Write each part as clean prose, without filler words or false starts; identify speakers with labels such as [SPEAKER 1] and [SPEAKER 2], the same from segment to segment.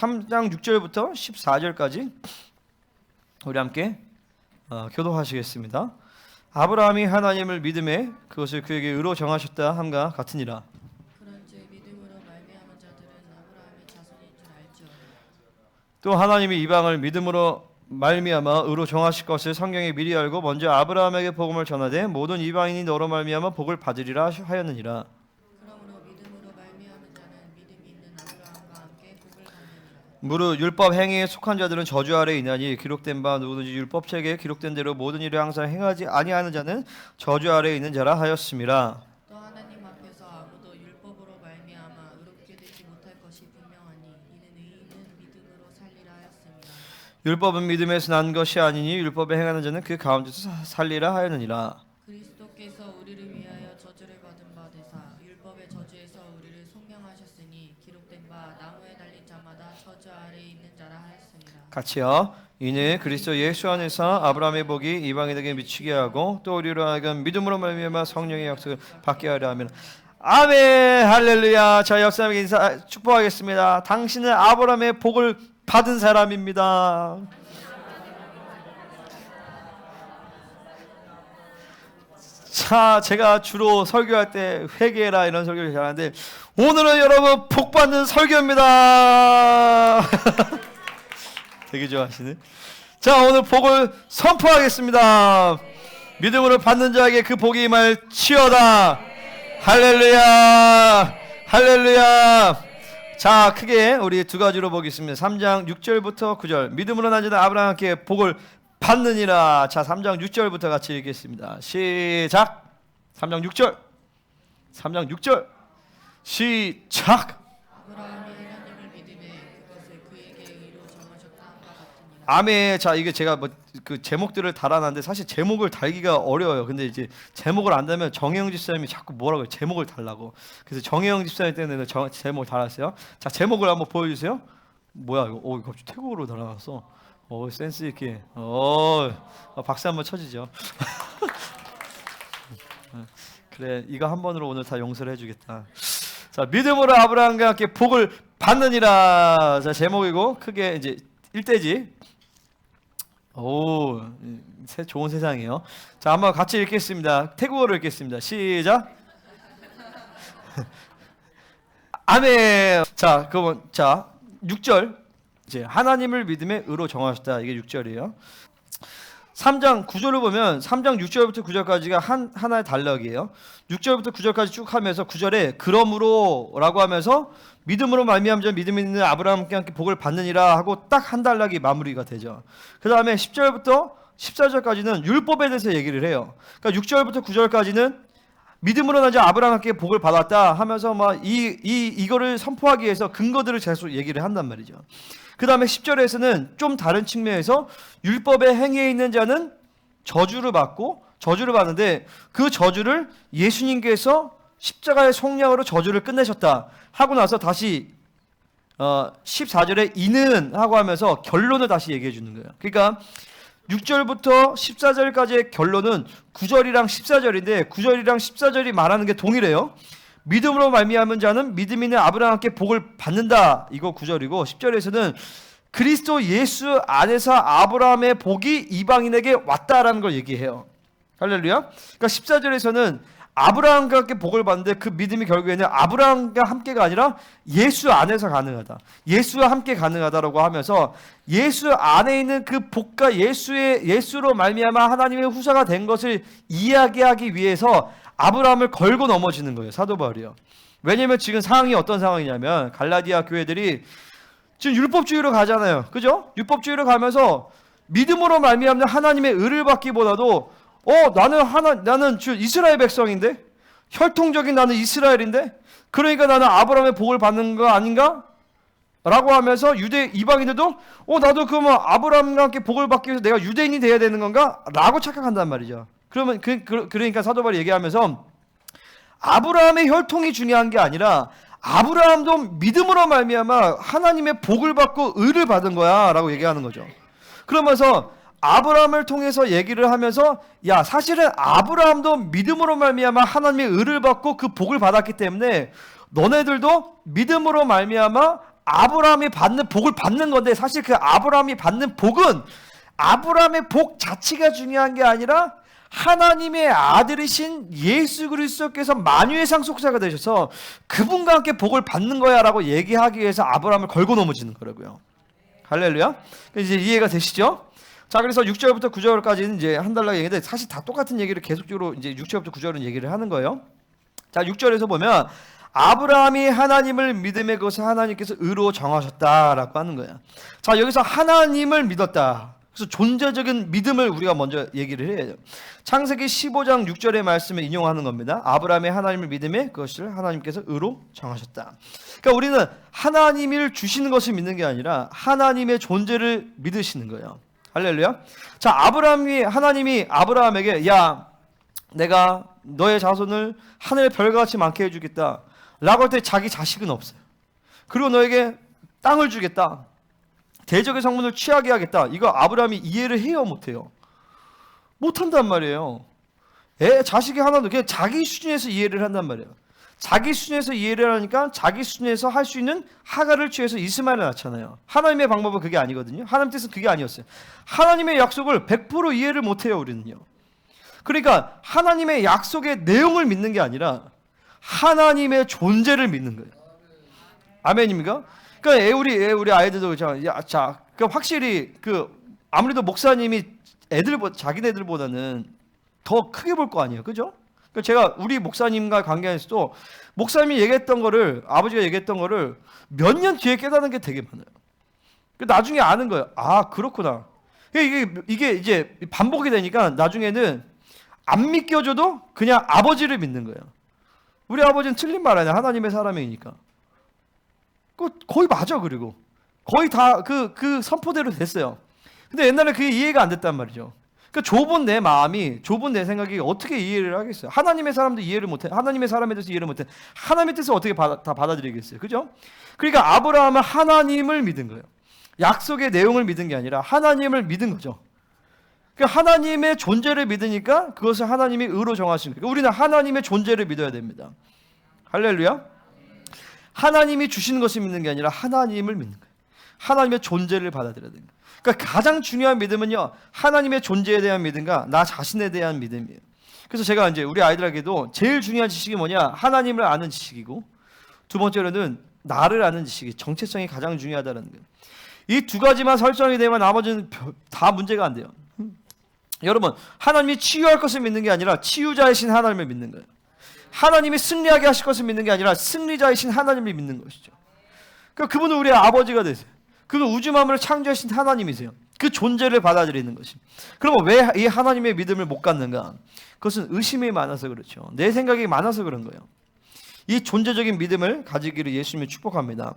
[SPEAKER 1] 3장 6절부터 14절까지 우리 함께 교독하시겠습니다. 아브라함이 하나님을 믿음에 그것을 그에게 의로 정하셨다 함과 같으니라.
[SPEAKER 2] 그런즉 믿음으로 말미암은 자들은 아브라함의 자손인 줄 알죠.
[SPEAKER 1] 또 하나님이 이방을 믿음으로 말미암아 의로 정하실 것을 성경에 미리 알고 먼저 아브라함에게 복음을 전하되 모든 이방인이 너로 말미암아 복을 받으리라 하였느니라.
[SPEAKER 2] 그러므로 믿음으로 말미암은 자는 믿음이 있는 아브라함과 함께 복을 받느니라.
[SPEAKER 1] 무릇 율법 행위에 속한 자들은 저주 아래에 있나니 기록된 바 누구든지 율법책에 기록된 대로 모든 일을 항상 행하지 아니하는 자는 저주 아래에 있는 자라 하였음이라.
[SPEAKER 2] 또 하나님 앞에서 아무도 율법으로 말미암아 의롭게 되지 못할 것이 분명하니 이는 의인은 믿음으로 살리라 하였습니다.
[SPEAKER 1] 율법은 믿음에서 난 것이 아니니 율법에 행하는 자는 그 가운데서 살리라 하였느니라.
[SPEAKER 2] 그리스도께서 우리를 위하여 저주를 받은 바 되사 율법의 저주에서 우리를 속량하셨으니 기록된 바 나무에 달린 자마다 저주 아래에 있는 자라 하였습니다.
[SPEAKER 1] 같이요. 이는 그리스도 예수 안에서 아브라함의 복이 이방인에게 미치게 하고 또 우리로 하여금 믿음으로 말미암아 성령의 약속을 받게 하려 하면 아멘 할렐루야. 자, 역사님에게 인사 축복하겠습니다. 당신은 아브라함의 복을 받은 사람입니다. 자, 제가 주로 설교할 때 회개라 이런 설교를 잘하는데 오늘은 여러분 복 받는 설교입니다. 되게 좋아하시네. 자, 오늘 복을 선포하겠습니다. 믿음으로 받는 자에게 그 복이 임할지어다. 할렐루야. 할렐루야. 자, 크게 우리 두 가지로 보겠습니다. 3장 6절부터 9절. 믿음으로 난 자는 아브라함께 복을 받느니라. 자, 3장 6절부터 같이 읽겠습니다. 시작. 3장 6절. 3장 6절. 시작.
[SPEAKER 2] 아브라함이 하나님을 믿음에 그것을 그에게 의로 정하셨다 함과 같으니라.
[SPEAKER 1] 아멘. 자, 이게 제가 그 제목들을 달아놨는데 사실 제목을 달기가 어려워요. 근데 이제 제목을 안 달면 정혜영 집사님이 자꾸 뭐라고 해요? 제목을 달라고. 그래서 정혜영 집사님 때문에 제목을 달았어요. 자, 제목을 한번 보여주세요. 뭐야 이거? 이거 갑자기 태국어로 달아놨어. 센스 있게. 박수 한번 쳐주죠. 그래, 이거 한 번으로 오늘 다 용서를 해주겠다. 자, 믿음으로 아브라함과 함께 복을 받느니라. 자, 제목이고 크게 이제 1대지. 좋은 세상이에요. 자, 한번 같이 읽겠습니다. 태국어로 읽겠습니다. 시작. 아멘. 자, 그러면 6절. 이제 하나님을 믿음에 의로 정하셨다. 이게 6절이에요. 3장 9절을 보면 3장 6절부터 9절까지가 하나의 단락이에요. 6절부터 9절까지 쭉 하면서 9절에 그러므로라고 하면서 믿음으로 말미암은 자 믿음이 있는 아브라함과 함께 복을 받느니라 하고 딱 한 단락이 마무리가 되죠. 그 다음에 10절부터 14절까지는 율법에 대해서 얘기를 해요. 그러니까 6절부터 9절까지는 믿음으로 난 자 아브라함께 복을 받았다 하면서 이거를 선포하기 위해서 근거들을 계속 얘기를 한단 말이죠. 그 다음에 10절에서는 좀 다른 측면에서 율법의 행위에 있는 자는 저주를 받는데 그 저주를 예수님께서 십자가의 속량으로 저주를 끝내셨다 하고 나서 다시 14절에 이는 하고 하면서 결론을 다시 얘기해 주는 거예요. 그러니까 6절부터 14절까지의 결론은 9절이랑 14절인데 9절이랑 14절이 말하는 게 동일해요. 믿음으로 말미암은 자는 믿음 있는 아브라함께 복을 받는다. 이거 9절이고 10절에서는 그리스도 예수 안에서 아브라함의 복이 이방인에게 왔다라는 걸 얘기해요. 할렐루야. 그러니까 14절에서는 아브라함과 함께 복을 받는데 그 믿음이 결국에는 아브라함과 함께가 아니라 예수 안에서 가능하다. 예수와 함께 가능하다라고 하면서 예수 안에 있는 그 복과 예수로 말미암아 하나님의 후사가 된 것을 이야기하기 위해서 아브라함을 걸고 넘어지는 거예요. 사도 바울이요. 왜냐면 지금 상황이 어떤 상황이냐면 갈라디아 교회들이 지금 율법주의로 가잖아요. 그죠? 율법주의로 가면서 믿음으로 말미암는 하나님의 의를 받기보다도 나는 이스라엘 백성인데 혈통적인 나는 이스라엘인데 그러니까 나는 아브라함의 복을 받는 거 아닌가? 라고 하면서 이방인들도 나도 그러면 아브라함과 함께 복을 받기 위해서 내가 유대인이 돼야 되는 건가? 라고 착각한단 말이죠. 그러니까 사도 바울이 얘기하면서 아브라함의 혈통이 중요한 게 아니라 아브라함도 믿음으로 말미암아 하나님의 복을 받고 의를 받은 거야 라고 얘기하는 거죠. 그러면서 아브라함을 통해서 얘기를 하면서 사실은 아브라함도 믿음으로 말미암아 하나님의 의를 받고 그 복을 받았기 때문에 너네들도 믿음으로 말미암아 아브라함이 받는 복을 받는 건데, 사실 그 아브라함이 받는 복은 아브라함의 복 자체가 중요한 게 아니라 하나님의 아들이신 예수 그리스도께서 만유의 상속자가 되셔서 그분과 함께 복을 받는 거야 라고 얘기하기 위해서 아브라함을 걸고 넘어지는 거라고요. 할렐루야. 이제 이해가 되시죠? 자, 그래서 6절부터 9절까지는 이제 한 달락 얘기인데, 사실 다 똑같은 얘기를 계속적으로 이제 6절부터 9절은 얘기를 하는 거예요. 자, 6절에서 보면 아브라함이 하나님을 믿음에 그것을 하나님께서 의로 정하셨다라고 하는 거야. 자, 여기서 하나님을 믿었다. 그래서 존재적인 믿음을 우리가 먼저 얘기를 해야 돼요. 창세기 15장 6절의 말씀을 인용하는 겁니다. 아브라함이 하나님을 믿음에 그것을 하나님께서 의로 정하셨다. 그러니까 우리는 하나님을 주시는 것을 믿는 게 아니라 하나님의 존재를 믿으시는 거예요. 할렐루야. 자, 하나님이 아브라함에게 야, 내가 너의 자손을 하늘의 별과 같이 많게 해주겠다 라고 할 때 자기 자식은 없어요. 그리고 너에게 땅을 주겠다, 대적의 성문을 취하게 하겠다. 이거 아브라함이 이해를 해요, 못해요? 못한단 말이에요. 자식이 하나도 그냥 자기 수준에서 이해를 한단 말이에요. 자기 수준에서 이해를 하니까 자기 수준에서 할 수 있는 하가를 취해서 이스마엘을 낳잖아요. 하나님의 방법은 그게 아니거든요. 하나님 뜻은 그게 아니었어요. 하나님의 약속을 100% 이해를 못해요, 우리는요. 그러니까 하나님의 약속의 내용을 믿는 게 아니라 하나님의 존재를 믿는 거예요. 아멘입니까? 그러니까 우리 아이들도 확실히 아무래도 목사님이 자기네들보다는 더 크게 볼 거 아니에요, 그죠? 그러니까 제가 우리 목사님과 관계에서도 목사님이 얘기했던 거를, 아버지가 얘기했던 거를 몇 년 뒤에 깨닫는 게 되게 많아요. 나중에 아는 거예요. 아, 그렇구나. 이게 이제 반복이 되니까 나중에는 안 믿겨줘도 그냥 아버지를 믿는 거예요. 우리 아버지는 틀린 말 아니야. 하나님의 사람이니까. 거의 맞아. 그리고 거의 다 그 선포대로 됐어요. 근데 옛날에 그게 이해가 안 됐단 말이죠. 그러니까 좁은 내 마음이, 좁은 내 생각이 어떻게 이해를 하겠어요? 하나님의 사람도 이해를 못해. 하나님의 사람에 대해서 이해를 못해. 하나님의 뜻을 어떻게 다 받아들이겠어요? 그죠? 그러니까 아브라함은 하나님을 믿은 거예요. 약속의 내용을 믿은 게 아니라 하나님을 믿은 거죠. 그러니까 하나님의 존재를 믿으니까 그것을 하나님이 의로 정하시는 거예요. 우리는 하나님의 존재를 믿어야 됩니다. 할렐루야. 하나님이 주시는 것을 믿는 게 아니라 하나님을 믿는 거예요. 하나님의 존재를 받아들여야 됩니다. 그러니까 가장 중요한 믿음은요, 하나님의 존재에 대한 믿음과 나 자신에 대한 믿음이에요. 그래서 제가 이제 우리 아이들에게도 제일 중요한 지식이 뭐냐? 하나님을 아는 지식이고, 두 번째로는 나를 아는 지식이, 정체성이 가장 중요하다는 거예요. 이 두 가지만 설정이 되면 나머지는 다 문제가 안 돼요. 여러분, 하나님이 치유할 것을 믿는 게 아니라 치유자이신 하나님을 믿는 거예요. 하나님이 승리하게 하실 것을 믿는 게 아니라 승리자이신 하나님을 믿는 것이죠. 그러니까 그분은 우리의 아버지가 되세요. 그분은 우주 만물을 창조하신 하나님이세요. 그 존재를 받아들이는 것이. 그러면 왜 이 하나님의 믿음을 못 갖는가? 그것은 의심이 많아서 그렇죠. 내 생각이 많아서 그런 거예요. 이 존재적인 믿음을 가지기를 예수님이 축복합니다.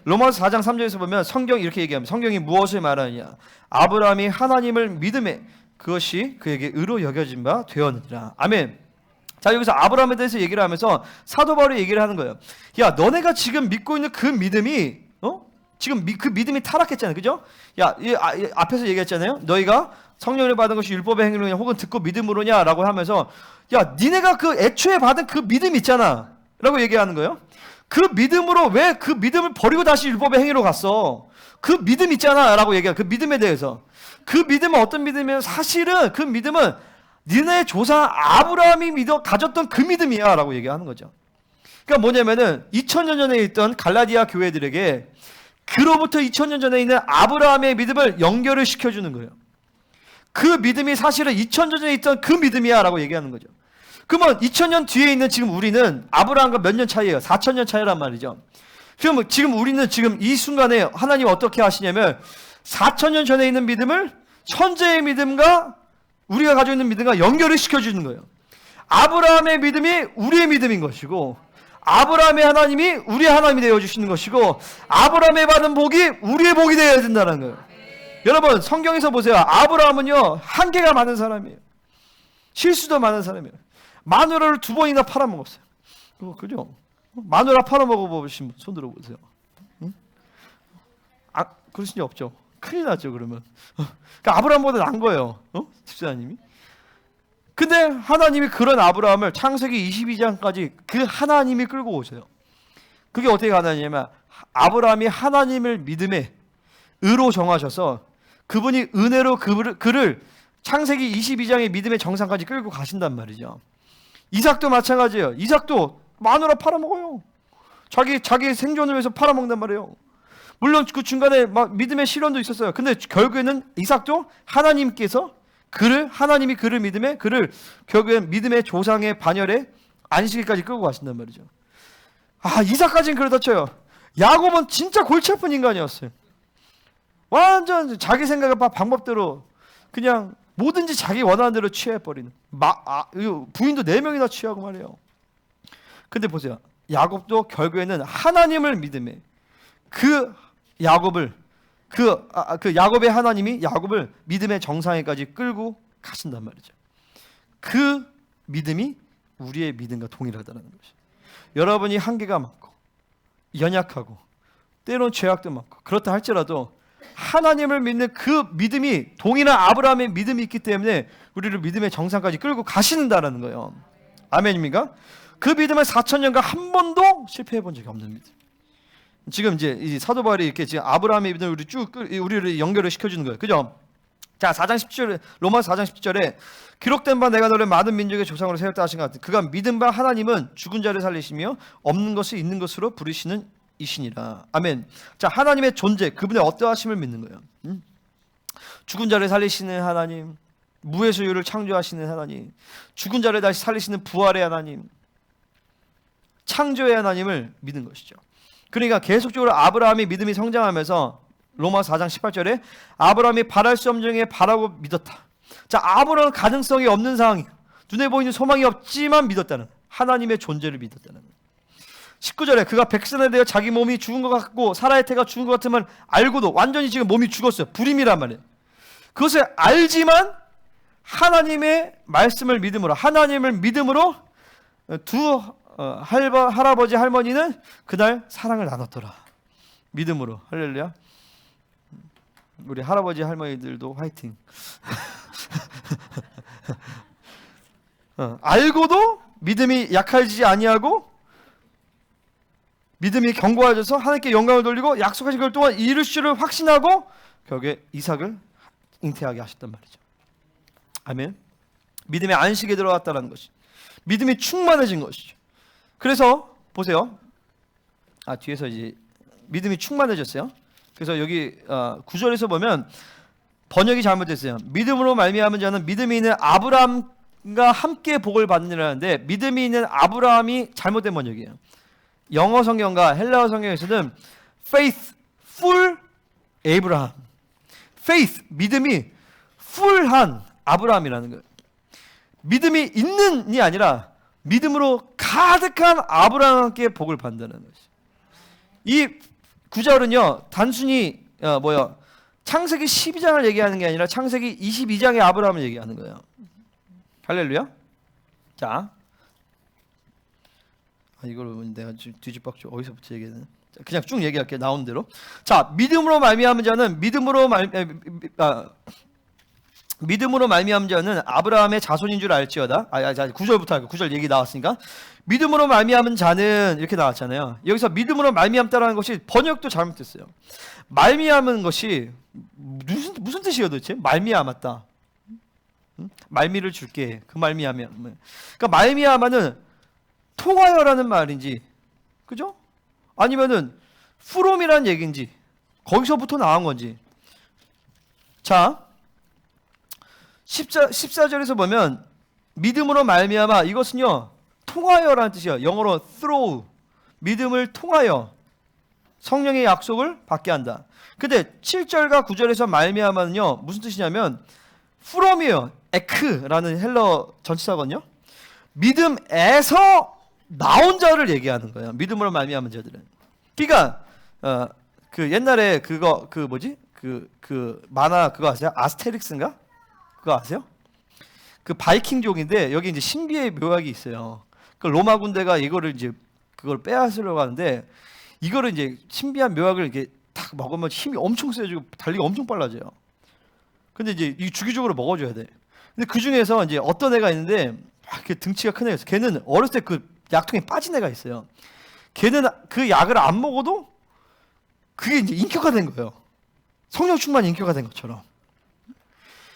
[SPEAKER 1] 로마서 4장 3절에서 보면 성경이 이렇게 얘기합니다. 성경이 무엇을 말하느냐? 아브라함이 하나님을 믿음에 그것이 그에게 의로 여겨진 바 되었느니라. 아멘. 자, 여기서 아브라함에 대해서 얘기를 하면서 사도 바울이 얘기를 하는 거예요. 야, 너네가 지금 믿고 있는 그 믿음이 지금 그 믿음이 타락했잖아요. 그죠? 야, 앞에서 얘기했잖아요. 너희가 성령을 받은 것이 율법의 행위로냐 혹은 듣고 믿음으로냐라고 하면서 야, 니네가 그 애초에 받은 그 믿음 있잖아 라고 얘기하는 거예요. 그 믿음으로 왜 그 믿음을 버리고 다시 율법의 행위로 갔어? 그 믿음 있잖아 라고 얘기해요. 그 믿음에 대해서. 그 믿음은 어떤 믿음이에요? 사실은 그 믿음은 니네 조상 아브라함이 가졌던 그 믿음이야 라고 얘기하는 거죠. 그러니까 뭐냐면은 2000년 전에 있던 갈라디아 교회들에게 그로부터 2000년 전에 있는 아브라함의 믿음을 연결을 시켜주는 거예요. 그 믿음이 사실은 2000년 전에 있던 그 믿음이야 라고 얘기하는 거죠. 그러면 2000년 뒤에 있는 지금 우리는 아브라함과 몇 년 차이예요? 4000년 차이란 말이죠. 그럼 지금 우리는 지금 이 순간에 하나님 어떻게 하시냐면 4000년 전에 있는 믿음을 천재의 믿음과 우리가 가지고 있는 믿음과 연결을 시켜주는 거예요. 아브라함의 믿음이 우리의 믿음인 것이고 아브라함의 하나님이 우리의 하나님이 되어주시는 것이고 아브라함의 받은 복이 우리의 복이 되어야 된다는 거예요. 여러분 성경에서 보세요. 아브라함은요 한계가 많은 사람이에요. 실수도 많은 사람이에요. 마누라를 2번이나 팔아먹었어요. 그죠? 마누라 팔아먹어보신 분 손 들어보세요. 응? 아, 그러신 적 없죠? 큰일 났죠 그러면. 그러니까 아브라함보다 나은 거예요. 집사님이. 근데 하나님이 그런 아브라함을 창세기 22장까지 그 하나님이 끌고 오세요. 그게 어떻게 가능하냐면 아브라함이 하나님을 믿음에 의로 정하셔서 그분이 은혜로 그를 창세기 22장의 믿음의 정상까지 끌고 가신단 말이죠. 이삭도 마찬가지예요. 이삭도 마누라 팔아먹어요. 자기 생존을 위해서 팔아먹는단 말이에요. 물론 그 중간에 막 믿음의 시련도 있었어요. 근데 결국에는 이삭도 하나님이 그를 믿음에 그를 결국엔 믿음의 조상의 반열에 안식일까지 끌고 가신단 말이죠. 이삭까지는 그러다 쳐요. 야곱은 진짜 골치 아픈 인간이었어요. 완전 자기 생각의 방법대로 그냥 뭐든지 자기 원하는 대로 취해버리는. 부인도 4명이나 취하고 말이에요. 근데 보세요. 야곱도 결국에는 하나님을 믿음에 야곱의 하나님이 야곱을 믿음의 정상에까지 끌고 가신단 말이죠. 그 믿음이 우리의 믿음과 동일하다는 것이. 여러분이 한계가 많고 연약하고 때론 죄악도 많고 그렇다 할지라도 하나님을 믿는 그 믿음이 동일한 아브라함의 믿음이 있기 때문에 우리를 믿음의 정상까지 끌고 가시는다라는 거예요. 아멘입니까? 그 믿음은 4,000년간 한 번도 실패해 본 적이 없는 믿음. 지금 이제 이 사도 바울이 이렇게 지금 아브라함의 믿음을 우리를 연결을 시켜주는 거예요. 그죠? 자, 4장 10절 로마서 4장 10절에 기록된 바 내가 너를 많은 민족의 조상으로 세웠다 하신 것 같은 그가 믿은 바 하나님은 죽은 자를 살리시며 없는 것을 있는 것으로 부르시는 이시니라. 아멘. 자, 하나님의 존재, 그분의 어떠하심을 믿는 거예요. 죽은 자를 살리시는 하나님, 무의 소유를 창조하시는 하나님, 죽은 자를 다시 살리시는 부활의 하나님, 창조의 하나님을 믿는 것이죠. 그러니까 계속적으로 아브라함이 믿음이 성장하면서 로마서 4장 18절에 아브라함이 바랄 수 없는 중에 바라고 믿었다. 자, 아브라함은 가능성이 없는 상황이에요. 눈에 보이는 소망이 없지만 믿었다는, 하나님의 존재를 믿었다는 거예요. 19절에 그가 백선에 대해 자기 몸이 죽은 것 같고 사라의 태가 죽은 것 같으면 알고도 완전히 지금 몸이 죽었어요. 불임이란 말이에요. 그것을 알지만 하나님의 말씀을 믿음으로, 하나님을 믿음으로 두 할아버지 할머니는 그날 사랑을 나눴더라. 믿음으로. 할렐루야. 우리 할아버지 할머니들도 화이팅. 알고도 믿음이 약해지지 아니하고 믿음이 견고해져서 하나님께 영광을 돌리고 약속하신 것 동안 이룰 줄을 확신하고 결국에 이삭을 잉태하게 하셨단 말이죠. 아멘. 믿음의 안식에 들어갔다는 것이, 믿음이 충만해진 것이죠. 그래서 보세요. 뒤에서 이제 믿음이 충만해졌어요. 그래서 여기 9절에서 보면 번역이 잘못됐어요. 믿음으로 말미암은 자는 믿음이 있는 아브라함과 함께 복을 받느라는데 믿음이 있는 아브라함이 잘못된 번역이에요. 영어 성경과 헬라어 성경에서는 faithful Abraham, faith, 믿음이 full한 아브라함이라는 거예요. 믿음이 있는이 아니라 믿음으로 가득한 아브라함께 복을 받는다는 것이. 이 구절은요 단순히 창세기 12장을 얘기하는 게 아니라 창세기 22장의 아브라함을 얘기하는 거예요. 할렐루야. 자, 이걸 내가 뒤집박죽 어디서부터 얘기하는? 그냥 쭉 얘기할게요. 나온 대로. 자, 믿음으로 말미암은 자는 믿음으로 말미암은 자는 아브라함의 자손인 줄 알지어다. 9절부터 할게요. 9절 얘기 나왔으니까. 믿음으로 말미암은 자는 이렇게 나왔잖아요. 여기서 믿음으로 말미암다라는 것이 번역도 잘못됐어요. 말미암은 것이 무슨 뜻이에요 도대체? 말미암았다. 말미를 줄게. 그 말미암아. 그러니까 말미암아는 통하여라는 말인지, 그죠? 아니면은 프롬이라는 얘기인지, 거기서부터 나온 건지. 자, 14절에서 보면 믿음으로 말미암아, 이것은요 통하여라는 뜻이에요. 영어로 through, 믿음을 통하여 성령의 약속을 받게 한다. 근데 7절과 9절에서 말미암아는요 무슨 뜻이냐면 from이에요. ek라는 헬러 전치사거든요. 믿음에서 나온 자를 얘기하는 거예요. 믿음으로 말미암은 자들은. 그러니까 그 옛날에 그거 그 만화 그거 아세요? 아스테릭스인가? 그거 아세요? 그 바이킹족인데 여기 이제 신비의 묘약이 있어요. 그 로마 군대가 이거를 이제 그걸 빼앗으려고 하는데 이거를 이제 신비한 묘약을 이렇게 딱 먹으면 힘이 엄청 세지고 달리기 엄청 빨라져요. 근데 이제 이 주기적으로 먹어줘야 돼. 근데 그 중에서 이제 어떤 애가 있는데 이렇게 등치가 큰 애가 있어. 걔는 어렸을 때 그 약통에 빠진 애가 있어요. 걔는 그 약을 안 먹어도 그게 이제 인격화된 거예요. 성령 충만이 인격화된 것처럼.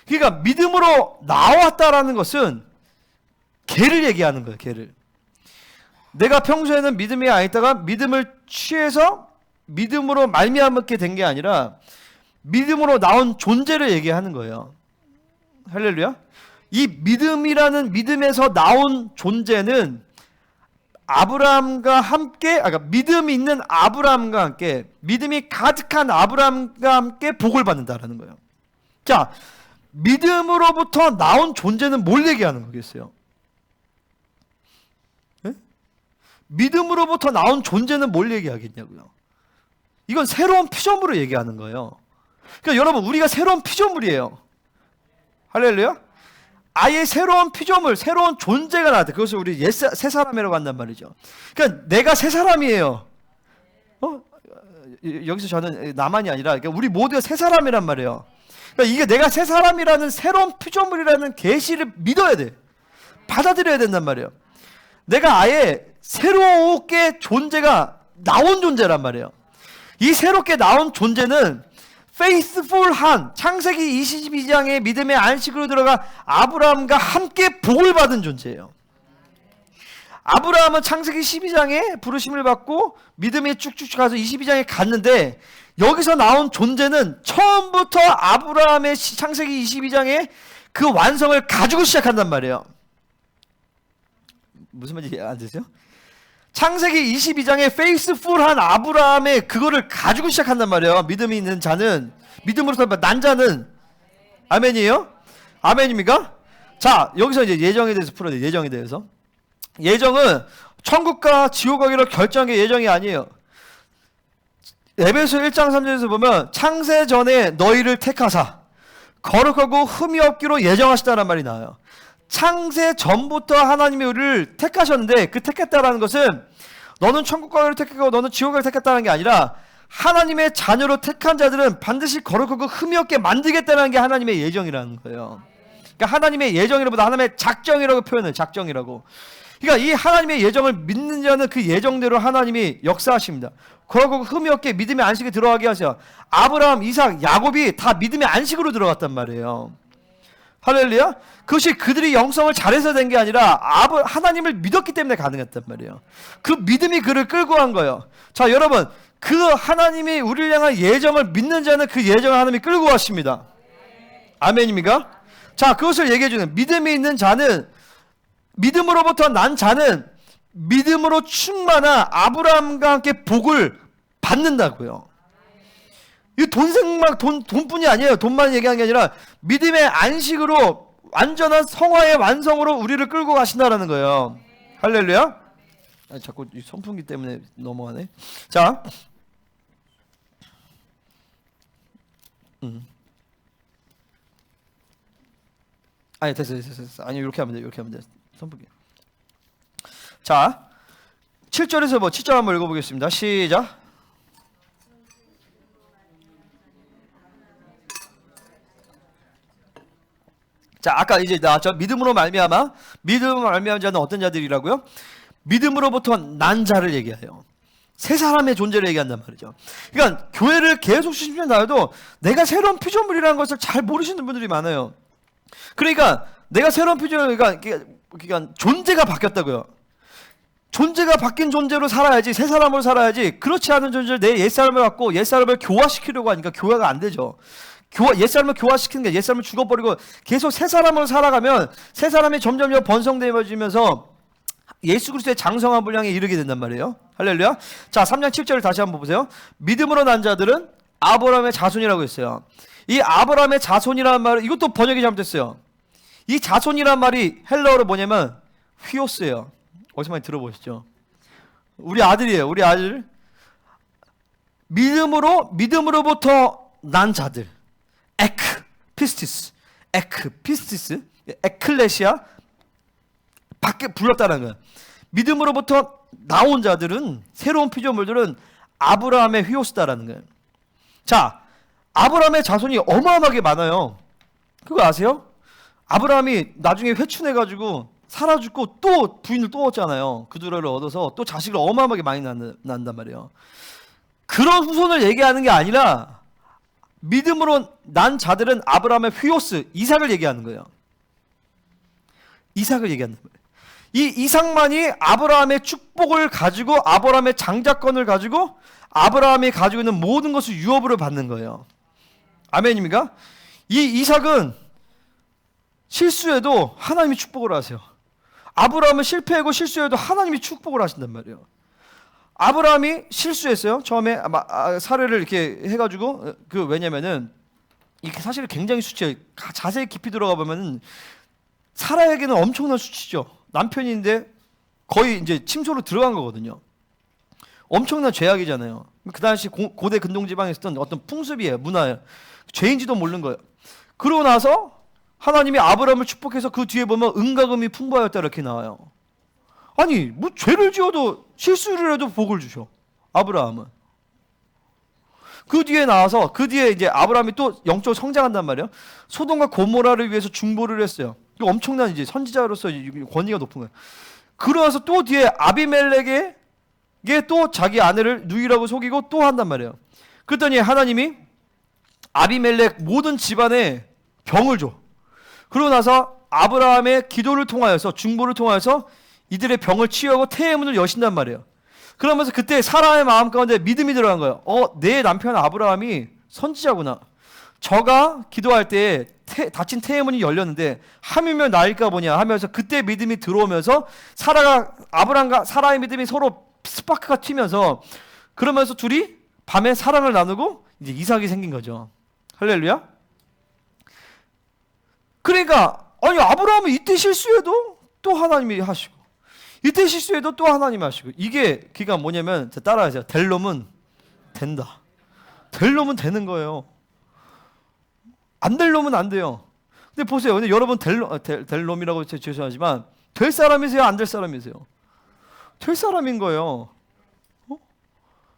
[SPEAKER 1] 그러니까 믿음으로 나왔다라는 것은 개를 얘기하는 거예요. 개를. 내가 평소에는 믿음이 아니다가 믿음을 취해서 믿음으로 말미암게 된 게 아니라 믿음으로 나온 존재를 얘기하는 거예요. 할렐루야. 이 믿음이라는 믿음에서 나온 존재는 아브라함과 함께, 믿음이 있는 아브라함과 함께, 믿음이 가득한 아브라함과 함께 복을 받는다라는 거예요. 자, 믿음으로부터 나온 존재는 뭘 얘기하는 거겠어요? 네? 믿음으로부터 나온 존재는 뭘 얘기하겠냐고요? 이건 새로운 피조물을 얘기하는 거예요. 그러니까 여러분, 우리가 새로운 피조물이에요. 할렐루야. 아예 새로운 피조물, 새로운 존재가 나왔다. 그것을 우리 새 사람이라고 한단 말이죠. 그러니까 내가 새 사람이에요. 여기서 저는 나만이 아니라 그러니까 우리 모두가 새 사람이란 말이에요. 그러니까 이게 내가 새 사람이라는 새로운 피조물이라는 계시를 믿어야 돼. 받아들여야 된단 말이에요. 내가 아예 새롭게 존재가 나온 존재란 말이에요. 이 새롭게 나온 존재는 faithful한 창세기 22장의 믿음의 안식으로 들어가 아브라함과 함께 복을 받은 존재예요. 아브라함은 창세기 12장에 부르심을 받고 믿음이 쭉쭉 가서 22장에 갔는데 여기서 나온 존재는 처음부터 아브라함의 창세기 22장에 그 완성을 가지고 시작한단 말이에요. 무슨 말인지 안 되세요? 창세기 22장에 faithful한 아브라함의 그거를 가지고 시작한단 말이에요. 믿음이 있는 자는, 믿음으로서 난 자는. 아멘이에요? 아멘입니까? 자, 여기서 이제 예정에 대해서 풀어야 돼요. 예정에 대해서. 예정은 천국과 지옥 가기로 결정한 게 예정이 아니에요. 에베소 1장 3절에서 보면 창세 전에 너희를 택하사 거룩하고 흠이 없기로 예정하시다라는 말이 나와요. 창세 전부터 하나님이 우리를 택하셨는데 그 택했다라는 것은 너는 천국 가기를 택하고 너는 지옥 가기를 택했다는 게 아니라 하나님의 자녀로 택한 자들은 반드시 거룩하고 흠이 없게 만들겠다는 게 하나님의 예정이라는 거예요. 그러니까 하나님의 예정이라보다 하나님의 작정이라고 표현해요. 작정이라고. 그러니까 이 하나님의 예정을 믿는 자는 그 예정대로 하나님이 역사하십니다. 거룩하고 흠이 없게 믿음의 안식에 들어가게 하세요. 아브라함, 이삭, 야곱이 다 믿음의 안식으로 들어갔단 말이에요. 할렐루야. 그것이 그들이 영성을 잘해서 된 게 아니라 하나님을 믿었기 때문에 가능했단 말이에요. 그 믿음이 그를 끌고 간 거예요. 자, 여러분, 그 하나님이 우리를 향한 예정을 믿는 자는 그 예정을 하나님이 끌고 가십니다. 아멘입니까? 자, 그것을 얘기해 주는 믿음이 있는 자는, 믿음으로부터 난 자는 믿음으로 충만한 아브라함과 함께 복을 받는다고요. 이 돈뿐이 아니에요. 돈만 얘기하는 게 아니라 믿음의 안식으로 완전한 성화의 완성으로 우리를 끌고 가신다라는 거예요. 할렐루야. 자꾸 이 선풍기 때문에 넘어가네. 자, 아니 됐어. 아니 이렇게 하면 돼. 이렇게 하면 돼. 선풍기. 자, 7절에서 7절 한번 읽어보겠습니다. 시작. 자, 아까 이제 나왔죠. 믿음으로 말미암아 자는 어떤 자들이라고요? 믿음으로부터 난 자를 얘기해요. 새 사람의 존재를 얘기한단 말이죠. 그러니까 교회를 계속 수십 년 다녀도 내가 새로운 피조물이라는 것을 잘 모르시는 분들이 많아요. 그러니까 내가 새로운 피조물, 그러니까 존재가 바뀌었다고요. 존재가 바뀐 존재로 살아야지, 새 사람으로 살아야지. 그렇지 않은 존재를 내 옛사람을 갖고 옛사람을 교화시키려고 하니까 교화가 안 되죠. 옛사람을 교화시키는 게 옛사람을 죽어버리고 계속 새 사람으로 살아가면 새 사람이 점점 번성되어지면서 예수 그리스도의 장성한 분량에 이르게 된단 말이에요. 할렐루야. 자, 3장 7절을 다시 한번 보세요. 믿음으로 난 자들은 아브라함의 자손이라고 했어요. 이 아브라함의 자손이라는 말은 이것도 번역이 잘못됐어요. 이 자손이라는 말이 헬라어로 뭐냐면 휘오스예요. 어디서 많이 들어보셨죠? 우리 아들이에요. 우리 아들. 믿음으로부터 난 자들. 피스티스, 에클레시아 밖에 불렀다는 거예요. 믿음으로부터 나온 자들은, 새로운 피조물들은 아브라함의 휘오스다라는 거예요. 자, 아브라함의 자손이 어마어마하게 많아요. 그거 아세요? 아브라함이 나중에 회춘해가지고 살아 죽고 또 부인을 또 얻잖아요. 그 둘을 얻어서 또 자식을 어마어마하게 많이 낳는단 말이에요. 그런 후손을 얘기하는 게 아니라 믿음으로 난 자들은 아브라함의 휘오스 이삭을 얘기하는 거예요. 이삭을 얘기하는 거예요. 이 이삭만이 아브라함의 축복을 가지고 아브라함의 장자권을 가지고 아브라함이 가지고 있는 모든 것을 유업으로 받는 거예요. 아멘입니까? 이 이삭은 실수해도 하나님이 축복을 하세요. 아브라함은 실패하고 실수해도 하나님이 축복을 하신단 말이에요. 아브라함이 실수했어요. 처음에 사례를 이렇게 해가지고 왜냐면은 이게 사실 굉장히 수치예요. 자세히 깊이 들어가 보면은 사라에게는 엄청난 수치죠. 남편인데 거의 이제 침소로 들어간 거거든요. 엄청난 죄악이잖아요. 그 당시 고대 근동 지방에 있었던 어떤 풍습이에요, 문화예요. 죄인지도 모르는 거예요. 그러고 나서 하나님이 아브라함을 축복해서 그 뒤에 보면 은과 금이 풍부하였다 이렇게 나와요. 아니 뭐 죄를 지어도 실수를 해도 복을 주셔 아브라함은. 그 뒤에 나와서 그 뒤에 이제 아브라함이 또 영적으로 성장한단 말이에요. 소돔과 고모라를 위해서 중보를 했어요. 이거 엄청난 이제 선지자로서 권위가 높은 거예요. 그러면서 또 뒤에 아비멜렉에게 또 자기 아내를 누이라고 속이고 또 한단 말이에요. 그랬더니 하나님이 아비멜렉 모든 집안에 병을 줘. 그러고 나서 아브라함의 기도를 통하여서 중보를 통하여서 이들의 병을 치유하고 태의 문을 여신단 말이에요. 그러면서 그때 사라의 마음 가운데 믿음이 들어간 거예요. 내 남편 아브라함이 선지자구나. 저가 기도할 때 닫힌 태의 문이 열렸는데 하물며 나일까 보냐 하면서 그때 믿음이 들어오면서 아브라함과 사라의 믿음이 서로 스파크가 튀면서 그러면서 둘이 밤에 사랑을 나누고 이제 이삭이 생긴 거죠. 할렐루야. 그러니까 아니 아브라함은 이때 실수해도 또 하나님이 하시고 이때 실수해도 또 하나님이 하시고 이게 기가 뭐냐면 따라하세요. 될 놈은 된다. 될 놈은 되는 거예요. 안 될 놈은 안 돼요. 근데 보세요. 근데 여러분 될 놈이라고 죄송하지만 될 사람이세요? 안 될 사람이세요? 될 사람인 거예요.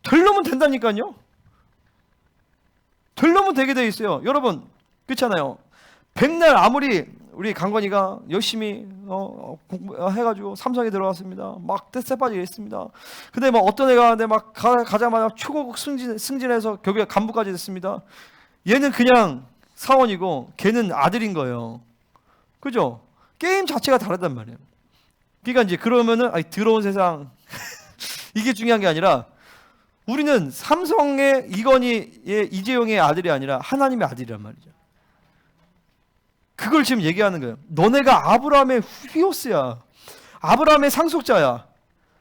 [SPEAKER 1] 될 놈은 된다니까요. 될 놈은 되게 돼 있어요. 여러분 그렇잖아요. 백날 아무리 우리 강건이가 열심히 해가지고 삼성에 들어갔습니다. 막 떼 빠지게 했습니다. 근데 막 어떤 애가 근데 막 가자마자 초고급 승진해서 결국에 간부까지 됐습니다. 얘는 그냥 사원이고 걔는 아들인 거예요. 그죠? 게임 자체가 다르단 말이에요. 그러니까 이제 그러면은 더러운 세상 이게 중요한 게 아니라 우리는 삼성의 이건희의 이재용의 아들이 아니라 하나님의 아들이란 말이죠. 그걸 지금 얘기하는 거예요. 너네가 아브라함의 휘오스야. 아브라함의 상속자야.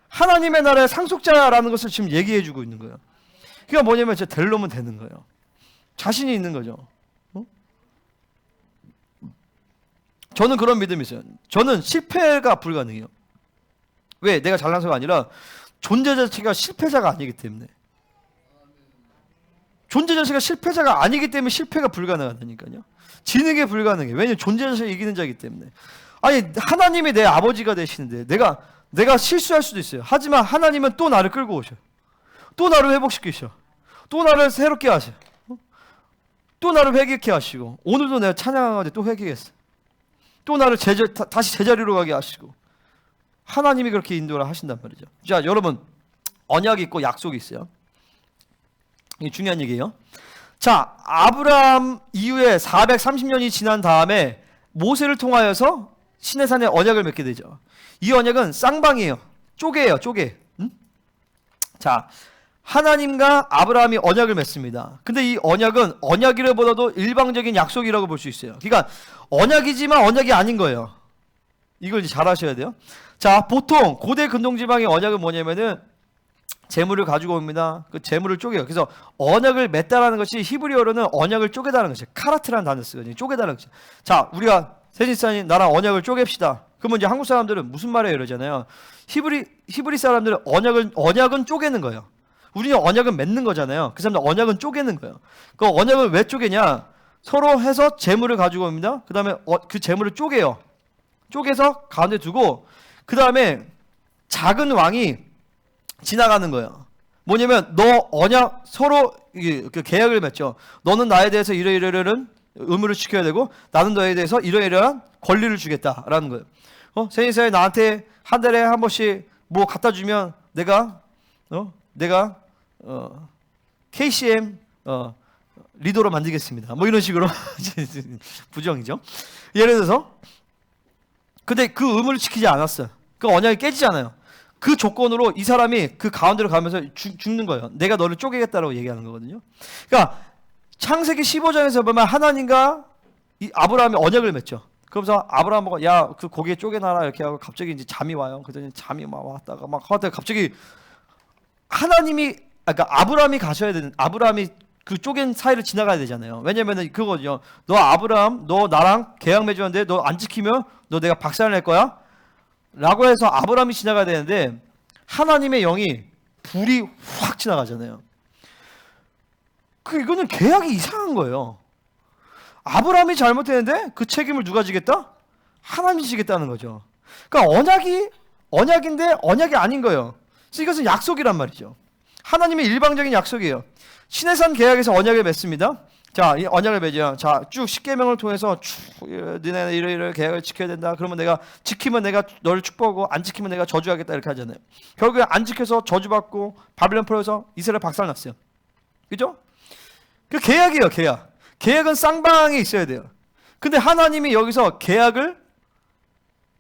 [SPEAKER 1] 하나님의 나라의 상속자야라는 것을 지금 얘기해주고 있는 거예요. 그러니까 뭐냐면 진짜 될 놈은 되는 거예요. 자신이 있는 거죠. 저는 그런 믿음이 있어요. 저는 실패가 불가능해요. 왜? 내가 잘난서가 아니라 존재 자체가 실패자가 아니기 때문에. 존재 자체가 실패자가 아니기 때문에 실패가 불가능하다니까요. 지는 게 불가능해. 왜냐면 존재 자체가 이기는 자이기 때문에. 아니 하나님이 내 아버지가 되시는데 내가 실수할 수도 있어요. 하지만 하나님은 또 나를 끌고 오셔. 또 나를 회복시키셔. 또 나를 새롭게 하셔. 또 나를 회개케 하시고 오늘도 내가 찬양하는데 또 회개했어. 또 나를 다시 제자리로 가게 하시고 하나님이 그렇게 인도를 하신단 말이죠. 자 여러분 언약이 있고 약속이 있어요. 이게 중요한 얘기예요. 자 아브라함 이후에 430년이 지난 다음에 모세를 통하여서 시내산에 언약을 맺게 되죠. 이 언약은 쌍방이에요. 쪼개예요. 쪼개. 자 하나님과 아브라함이 언약을 맺습니다. 근데 이 언약은 언약이라보다도 일방적인 약속이라고 볼 수 있어요. 그러니까 언약이지만 언약이 아닌 거예요. 이걸 이제 잘 아셔야 돼요. 자 보통 고대 근동지방의 언약은 뭐냐면은 재물을 가지고 옵니다. 그 재물을 쪼개요. 그래서 언약을 맺다라는 것이 히브리어로는 언약을 쪼개다는 것이에요. 카라트라는 단어 쓰거든요. 쪼개다는 것이죠. 자 우리가 세진사님 나랑 언약을 쪼갭시다. 그러면 이제 한국 사람들은 무슨 말이에요 이러잖아요. 히브리 사람들은 언약은 쪼개는 거예요. 우리는 언약은 맺는 거잖아요. 그 사람들 언약은 쪼개는 거예요. 그 언약을 왜 쪼개냐? 서로 해서 재물을 가지고 옵니다. 그 다음에 그 재물을 쪼개요. 쪼개서 가운데 두고 그 다음에 작은 왕이 지나가는 거예요. 뭐냐면 너 언약 서로 그 계약을 맺죠. 너는 나에 대해서 이러이러한 의무를 지켜야 되고 나는 너에 대해서 이러이러한 권리를 주겠다라는 거예요. 생일사에 나한테 한 달에 한 번씩 뭐 갖다 주면 내가 KCM 리더로 만들겠습니다. 뭐 이런 식으로 부정이죠. 예를 들어서 근데 그 의무를 지키지 않았어요. 그 언약이 깨지잖아요. 그 조건으로 이 사람이 그 가운데로 가면서 죽는 거예요. 내가 너를 쪼개겠다라고 얘기하는 거거든요. 그러니까 창세기 15장에서 보면 하나님과 이 아브라함이 언약을 맺죠. 그러면서 아브라함이 야, 그 고기에 쪼개놔라 이렇게 하고 갑자기 이제 잠이 와요. 그랬더니 잠이 막 왔다가 막 하다가 갑자기 하나님이 그러니까 아브라함이 가셔야 되는 아브라함이 그 쪼갠 사이를 지나가야 되잖아요. 왜냐면은 그거죠. 너 아브라함, 너 나랑 계약 맺었는데 너 안 지키면 너 내가 박살낼 거야. 라고 해서 아브라함이 지나가야 되는데 하나님의 영이 불이 확 지나가잖아요. 이거는 계약이 이상한 거예요. 아브라함이 잘못했는데 그 책임을 누가 지겠다? 하나님이 지겠다는 거죠. 그러니까 언약인데 언약이 아닌 거예요. 그래서 이것은 약속이란 말이죠. 하나님의 일방적인 약속이에요. 시내산 계약에서 언약을 맺습니다. 자, 이 언약을 맺어요. 자, 쭉 십계명을 통해서 너네 이런 계약을 지켜야 된다. 그러면 내가 지키면 내가 너를 축복하고 안 지키면 내가 저주하겠다 이렇게 하잖아요. 결국에 안 지켜서 저주받고 바벨론 포로에서 이스라엘 박살났어요. 그죠? 그 계약이에요, 계약. 계약은 쌍방에 있어야 돼요. 근데 하나님이 여기서 계약을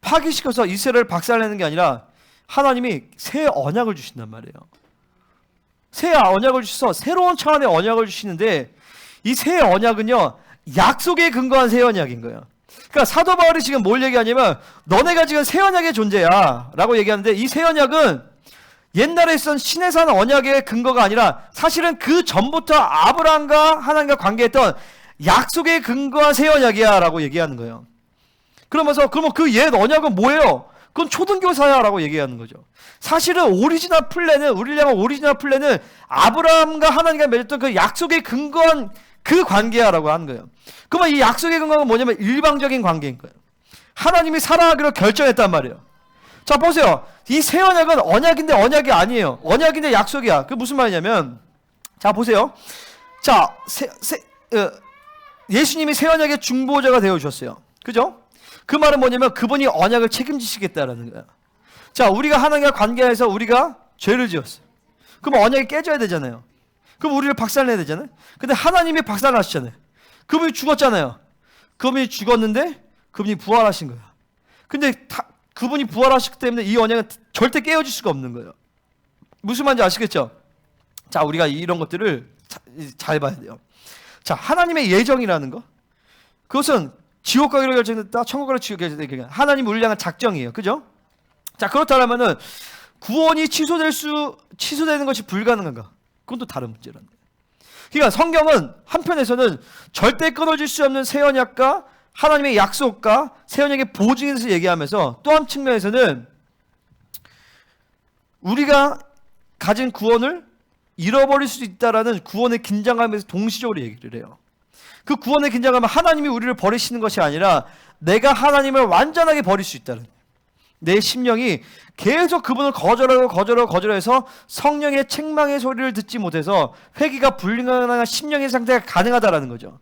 [SPEAKER 1] 파기시켜서 이스라엘을 박살내는 게 아니라 하나님이 새 언약을 주신단 말이에요. 새 언약을 주셔서 새로운 차원의 언약을 주시는데 이 새 언약은요 약속에 근거한 새 언약인 거예요. 그러니까 사도 바울이 지금 뭘 얘기하냐면 너네가 지금 새 언약의 존재야 라고 얘기하는데 이 새 언약은 옛날에 있던 시내산 언약의 근거가 아니라 사실은 그 전부터 아브라함과 하나님과 관계했던 약속에 근거한 새 언약이야 라고 얘기하는 거예요. 그러면서 그러면 그 옛 언약은 뭐예요? 그건 초등교사야 라고 얘기하는 거죠. 사실은 오리지널 플랜은 우리를 향한 오리지널 플랜은 아브라함과 하나님과 맺었던 그 약속에 근거한 그 관계야 라고 하는 거예요. 그러면 이 약속의 근거가 뭐냐면 일방적인 관계인 거예요. 하나님이 사랑하기로 결정했단 말이에요. 자 보세요. 이 새 언약은 언약인데 언약이 아니에요. 언약인데 약속이야. 그 무슨 말이냐면 자 보세요. 자 예수님이 새 언약의 중보자가 되어주셨어요. 그죠? 그 말은 뭐냐면 그분이 언약을 책임지시겠다라는 거야. 자 우리가 하나님과 관계해서 우리가 죄를 지었어요. 그럼 언약이 깨져야 되잖아요. 그럼 우리를 박살내야 되잖아요. 근데 하나님이 박살나시잖아요. 그분이 죽었잖아요. 그분이 죽었는데 그분이 부활하신 거야. 근데 그분이 부활하셨기 때문에 이 언약은 절대 깨어질 수가 없는 거예요. 무슨 말인지 아시겠죠? 자 우리가 이런 것들을 잘 봐야 돼요. 자 하나님의 예정이라는 거 그것은 지옥 가기로 결정됐다 천국 가기로 결정됐다 하나님 우리를 향한 작정이에요. 그죠? 자 그렇다면은 구원이 취소되는 것이 불가능한가? 그건 또 다른 문제라는 거예요. 그러니까 성경은 한편에서는 절대 끊어질 수 없는 새 언약과 하나님의 약속과 새 언약의 보증에 대해서 얘기하면서 또 한 측면에서는 우리가 가진 구원을 잃어버릴 수 있다라는 구원의 긴장감에서 동시적으로 얘기를 해요. 그 구원의 긴장감은 하나님이 우리를 버리시는 것이 아니라 내가 하나님을 완전하게 버릴 수 있다는 내 심령이 계속 그분을 거절해서 성령의 책망의 소리를 듣지 못해서 회개가 불가능한 심령의 상태가 가능하다라는 거죠.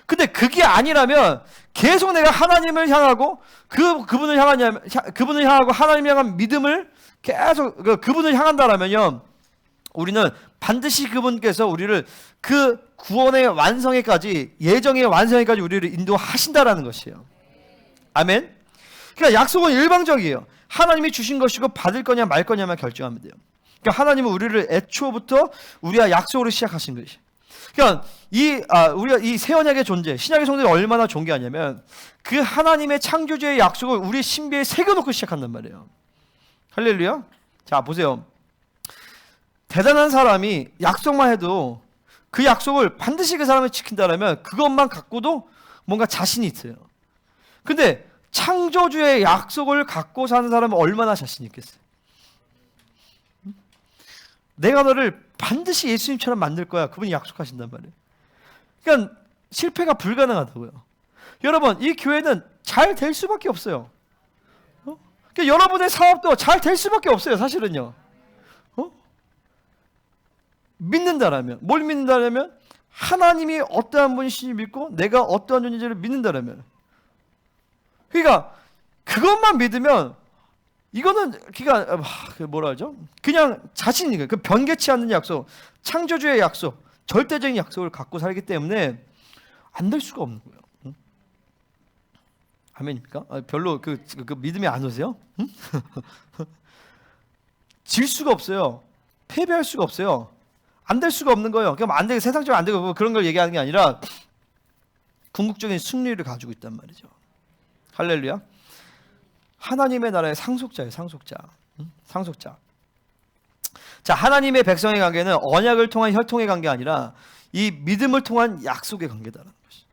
[SPEAKER 1] 근데 그게 아니라면 계속 내가 하나님을 향하고 그분을 향하고 하나님을 향한 믿음을 계속 그분을 향한다라면요 우리는 반드시 그분께서 우리를 그 구원의 완성에까지 예정의 완성에까지 우리를 인도하신다라는 것이에요. 아멘. 그러니까 약속은 일방적이에요. 하나님이 주신 것이고 받을 거냐 말 거냐만 결정하면 돼요. 그러니까 하나님은 우리를 애초부터 우리와 약속으로 시작하신 것이에요. 그러니까 우리가 이 새 언약의 존재, 신약의 성도들이 얼마나 존귀하냐면 그 하나님의 창조주의 약속을 우리 신비에 새겨놓고 시작한단 말이에요. 할렐루야. 자 보세요. 대단한 사람이 약속만 해도 그 약속을 반드시 그 사람이 지킨다라면 그것만 갖고도 뭔가 자신이 있어요. 근데 창조주의 약속을 갖고 사는 사람은 얼마나 자신 있겠어요? 내가 너를 반드시 예수님처럼 만들 거야. 그분이 약속하신단 말이에요. 그러니까 실패가 불가능하다고요. 여러분, 이 교회는 잘 될 수밖에 없어요. 그러니까 여러분의 사업도 잘 될 수밖에 없어요. 사실은요. 믿는다라면 뭘 믿는다라면 하나님이 어떠한 분이신지 믿고 내가 어떠한 존재를 믿는다라면 그러니까 그것만 믿으면 이거는 뭐라 하죠? 그냥 자신이 그 변개치 않는 약속, 창조주의 약속, 절대적인 약속을 갖고 살기 때문에 안 될 수가 없는 거예요. 응? 아멘입니까? 별로 그 믿음이 안 오세요? 응? 질 수가 없어요. 패배할 수가 없어요. 안 될 수가 없는 거예요. 그럼 안 되게 세상적으로 안 되고 뭐 그런 걸 얘기하는 게 아니라 궁극적인 승리를 가지고 있단 말이죠. 할렐루야. 하나님의 나라의 상속자예요. 상속자. 응? 상속자. 자, 하나님의 백성의 관계는 언약을 통한 혈통의 관계 아니라 이 믿음을 통한 약속의 관계다라는 것이.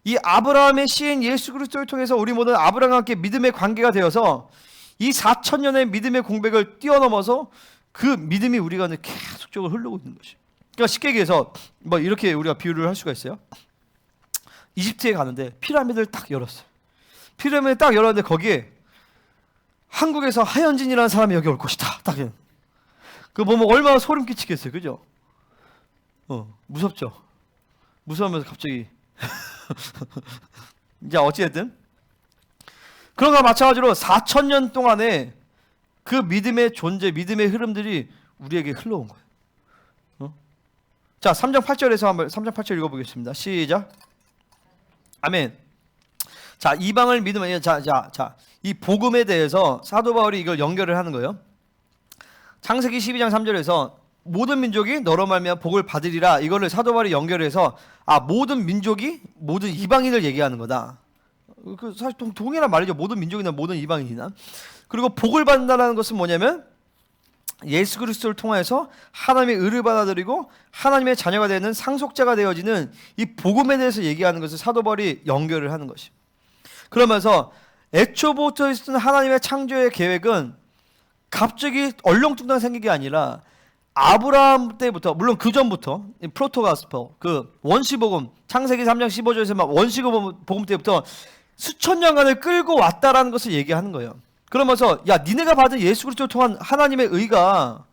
[SPEAKER 1] 이 아브라함의 시인 예수 그리스도를 통해서 우리 모두 아브라함과 함께 믿음의 관계가 되어서 이 4,000년의 믿음의 공백을 뛰어넘어서 그 믿음이 우리가 계속적으로 흐르고 있는 것이에요. 그러니까 쉽게 얘기해서 뭐 이렇게 우리가 비유를 할 수가 있어요. 이집트에 가는데 피라미드를 딱 열었어요. 피라미드를 딱 열었는데 거기에 한국에서 하현진이라는 사람이 여기 올 것이다. 딱 그 보면 얼마나 소름 끼치겠어요. 그죠? 무섭죠? 무서우면서 갑자기 이제 어찌됐든 그런 거와 마찬가지로 4,000년 동안에 그 믿음의 존재, 믿음의 흐름들이 우리에게 흘러온 거예요. 자, 3장 8절에서 한번 3장 8절 읽어보겠습니다. 시작. 아멘. 자, 이방을 믿으면 이 복음에 대해서 사도 바울이 이걸 연결을 하는 거예요. 창세기 12장 3절에서 모든 민족이 너로 말미암아 복을 받으리라, 이거를 사도 바울이 연결해서 모든 민족이 모든 이방인을 얘기하는 거다. 그 사실 동일한 말이죠. 모든 민족이나 모든 이방인이나. 그리고 복을 받는다는 것은 뭐냐면 예수 그리스도를 통해서 하나님의 의를 받아들이고 하나님의 자녀가 되는 상속자가 되어지는 이 복음에 대해서 얘기하는 것을 사도 바울이 연결을 하는 것이. 그러면서 애초부터 있었던 하나님의 창조의 계획은 갑자기 얼렁뚱땅 생긴 게 아니라 아브라함 때부터, 물론 그 전부터 프로토가스퍼, 그 원시복음, 창세기 3장 15절에서 막 원시복음 때부터 수천 년간을 끌고 왔다라는 것을 얘기하는 거예요. 그러면서 니네가 받은 예수 그리스도를 통한 하나님의 의가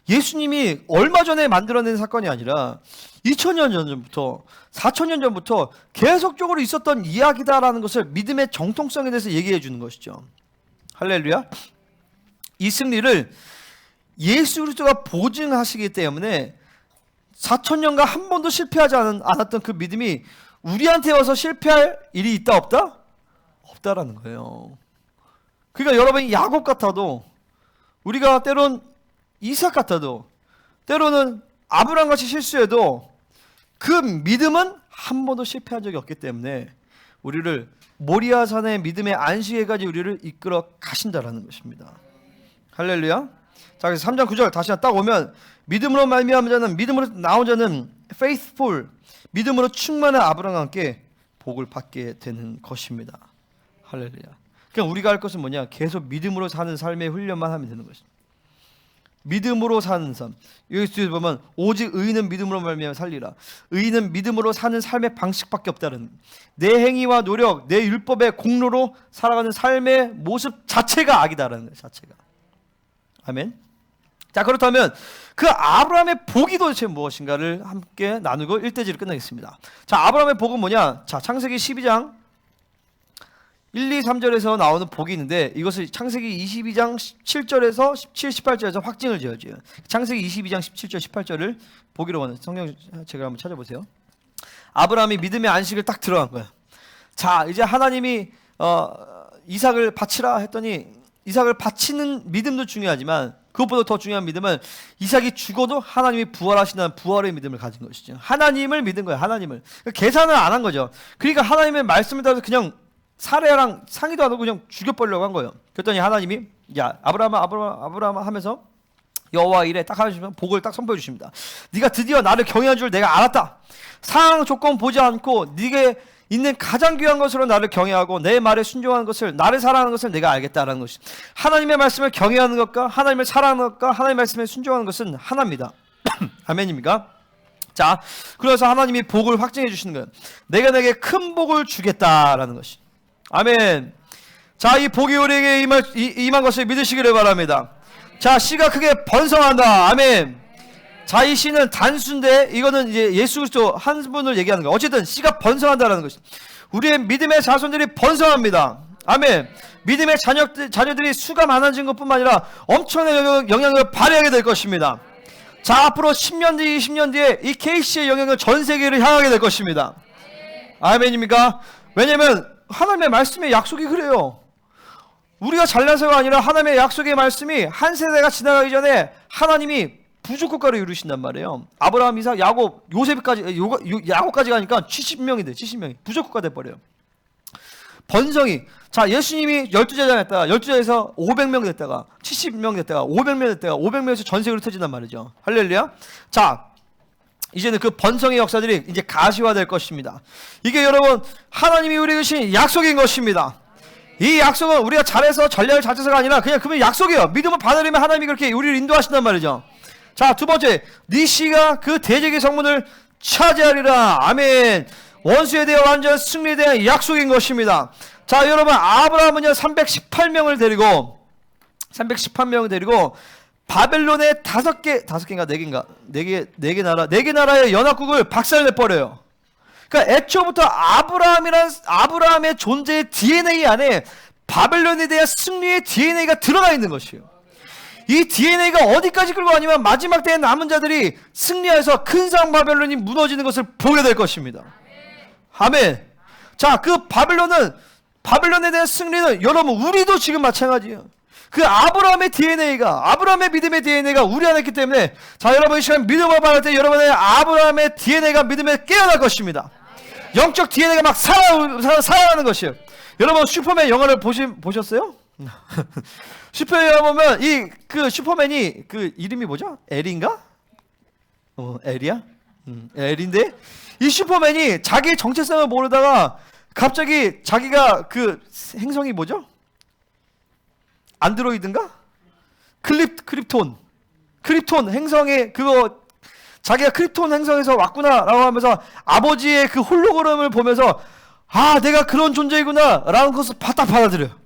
[SPEAKER 1] 예수님이 얼마 전에 만들어낸 사건이 아니라 2000년 전부터 4000년 전부터 계속적으로 있었던 이야기다라는 것을 믿음의 정통성에 대해서 얘기해 주는 것이죠. 할렐루야. 이 승리를 예수 그리스도가 보증하시기 때문에 4,000년간 한 번도 실패하지 않았던 그 믿음이 우리한테 와서 실패할 일이 있다 없다? 없다라는 거예요. 그러니까 여러분이 야곱 같아도, 우리가 때론 이삭 같아도, 때로는 아브라함같이 실수해도 그 믿음은 한 번도 실패한 적이 없기 때문에 우리를 모리아산의 믿음의 안식에까지 우리를 이끌어 가신다라는 것입니다. 할렐루야. 자, 그래서 3장 9절 다시 딱 오면 믿음으로 말미암은 자는, 믿음으로 나온 자는 faithful, 믿음으로 충만한 아브라함과 함께 복을 받게 되는 것입니다. 할렐루야. 그러니까 우리가 할 것은 뭐냐? 계속 믿음으로 사는 삶의 훈련만 하면 되는 것입니다. 믿음으로 사는 삶. 여기 보면 오직 의인은 믿음으로 말미암아 살리라. 의인은 믿음으로 사는 삶의 방식밖에 없다는, 내 행위와 노력, 내 율법의 공로로 살아가는 삶의 모습 자체가 악이다라는 거예요. 자체가. 아멘. 자, 그렇다면 그 아브라함의 복이 도대체 무엇인가를 함께 나누고 1대지를 끝내겠습니다. 자, 아브라함의 복은 뭐냐? 자, 창세기 12장 1, 2, 3절에서 나오는 복이 있는데 이것을 창세기 22장 17절에서 17, 18절에서 확증을 지어줘요. 창세기 22장 17절, 18절을 보기로 하는 성경 제가 한번 찾아보세요. 아브라함이 믿음의 안식을 딱 들어간 거예요. 자, 이제 하나님이 이삭을 바치라 했더니 이삭을 바치는 믿음도 중요하지만 그것보다 더 중요한 믿음은 이삭이 죽어도 하나님이 부활하신다는 부활의 믿음을 가진 것이죠. 하나님을 믿은 거예요. 하나님을. 계산을 안 한 거죠. 그러니까 하나님의 말씀을 따라서 그냥 사례랑 상의도 안 하고 그냥 죽여버리려고 한 거예요. 그랬더니 하나님이 아브라함 하면서 여호와 이래 딱 하시면 복을 딱 선포해 주십니다. 네가 드디어 나를 경외한 줄 내가 알았다. 상황 조건 보지 않고 네게 있는 가장 귀한 것으로 나를 경외하고 내 말에 순종하는 것을, 나를 사랑하는 것을 내가 알겠다라는 것이. 하나님의 말씀을 경외하는 것과 하나님을 사랑하는 것과 하나님의 말씀에 순종하는 것은 하나입니다. 아멘입니까? 자, 그래서 하나님이 복을 확증해 주시는 거예요. 내가 내게 큰 복을 주겠다라는 것이. 아멘. 자, 이 복이 우리에게 임한 것을 믿으시기를 바랍니다. 자, 씨가 크게 번성한다. 아멘. 자, 이 씨는 단수인데 이거는 이제 예수 그리스도 한 분을 얘기하는 거예요. 어쨌든 씨가 번성한다라는 것이. 우리의 믿음의 자손들이 번성합니다. 아멘. 믿음의 자녀들이 수가 많아진 것뿐만 아니라 엄청난 영향력을 발휘하게 될 것입니다. 자, 앞으로 10년 뒤, 20년 뒤에 이 KC의 영향은 전 세계를 향하게 될 것입니다. 아멘입니까? 왜냐면 하나님의 말씀의 약속이 그래요. 우리가 잘나서가 아니라 하나님의 약속의 말씀이 한 세대가 지나가기 전에 하나님이 부족국가를 이루신단 말이에요. 아브라함, 이삭, 야곱, 요셉까지, 야곱까지 가니까 70명이 돼. 70명이 부족국가 돼버려요. 번성이, 자, 예수님이 12제자 했다가 12제자에서 500명 됐다가 70명 됐다가 500명 됐다가 500명에서 전 세계로 터진단 말이죠. 할렐루야. 자, 이제는 그 번성의 역사들이 이제 가시화될 것입니다. 이게 여러분 하나님이 우리에게 주신 약속인 것입니다. 이 약속은 우리가 잘해서 전략을 잘 짜서가 아니라 그냥 그분 약속이에요. 믿음을 받으려면 하나님이 그렇게 우리를 인도하신단 말이죠. 자, 두 번째, 네 씨가 그 대적의 성문을 차지하리라. 아멘. 원수에 대해 완전 승리에 대한 약속인 것입니다. 자, 여러분, 아브라함은요 318명을 데리고 바벨론의 5개인가 4개 나라의 연합국을 박살내버려요. 그러니까 애초부터 아브라함의 존재의 DNA 안에 바벨론에 대한 승리의 DNA가 들어가 있는 것이에요. 이 DNA가 어디까지 끌고 가냐면 마지막 때에 남은 자들이 승리해서 큰 성 바벨론이 무너지는 것을 보게 될 것입니다. 아멘. 자, 그 바벨론에 대한 승리는 여러분 우리도 지금 마찬가지예요. 그 아브라함의 DNA가, 아브라함의 믿음의 DNA가 우리 안에 있기 때문에, 자, 여러분 이 시간 믿음을 받을 때 여러분의 아브라함의 DNA가 믿음에 깨어날 것입니다. 영적 DNA가 막 살아나는 것이에요. 여러분 슈퍼맨 영화를 보셨어요? 슈퍼맨 영화 보면 그 슈퍼맨이 그 이름이 뭐죠? 엘인가? 엘이야? 엘인데 이 슈퍼맨이 자기의 정체성을 모르다가 갑자기 자기가 그 행성이 뭐죠? 안드로이드인가? 크립톤 행성에 그거 자기가 크립톤 행성에서 왔구나라고 하면서 아버지의 그 홀로그램을 보면서 아, 내가 그런 존재이구나라는 것을 딱 받아들여요.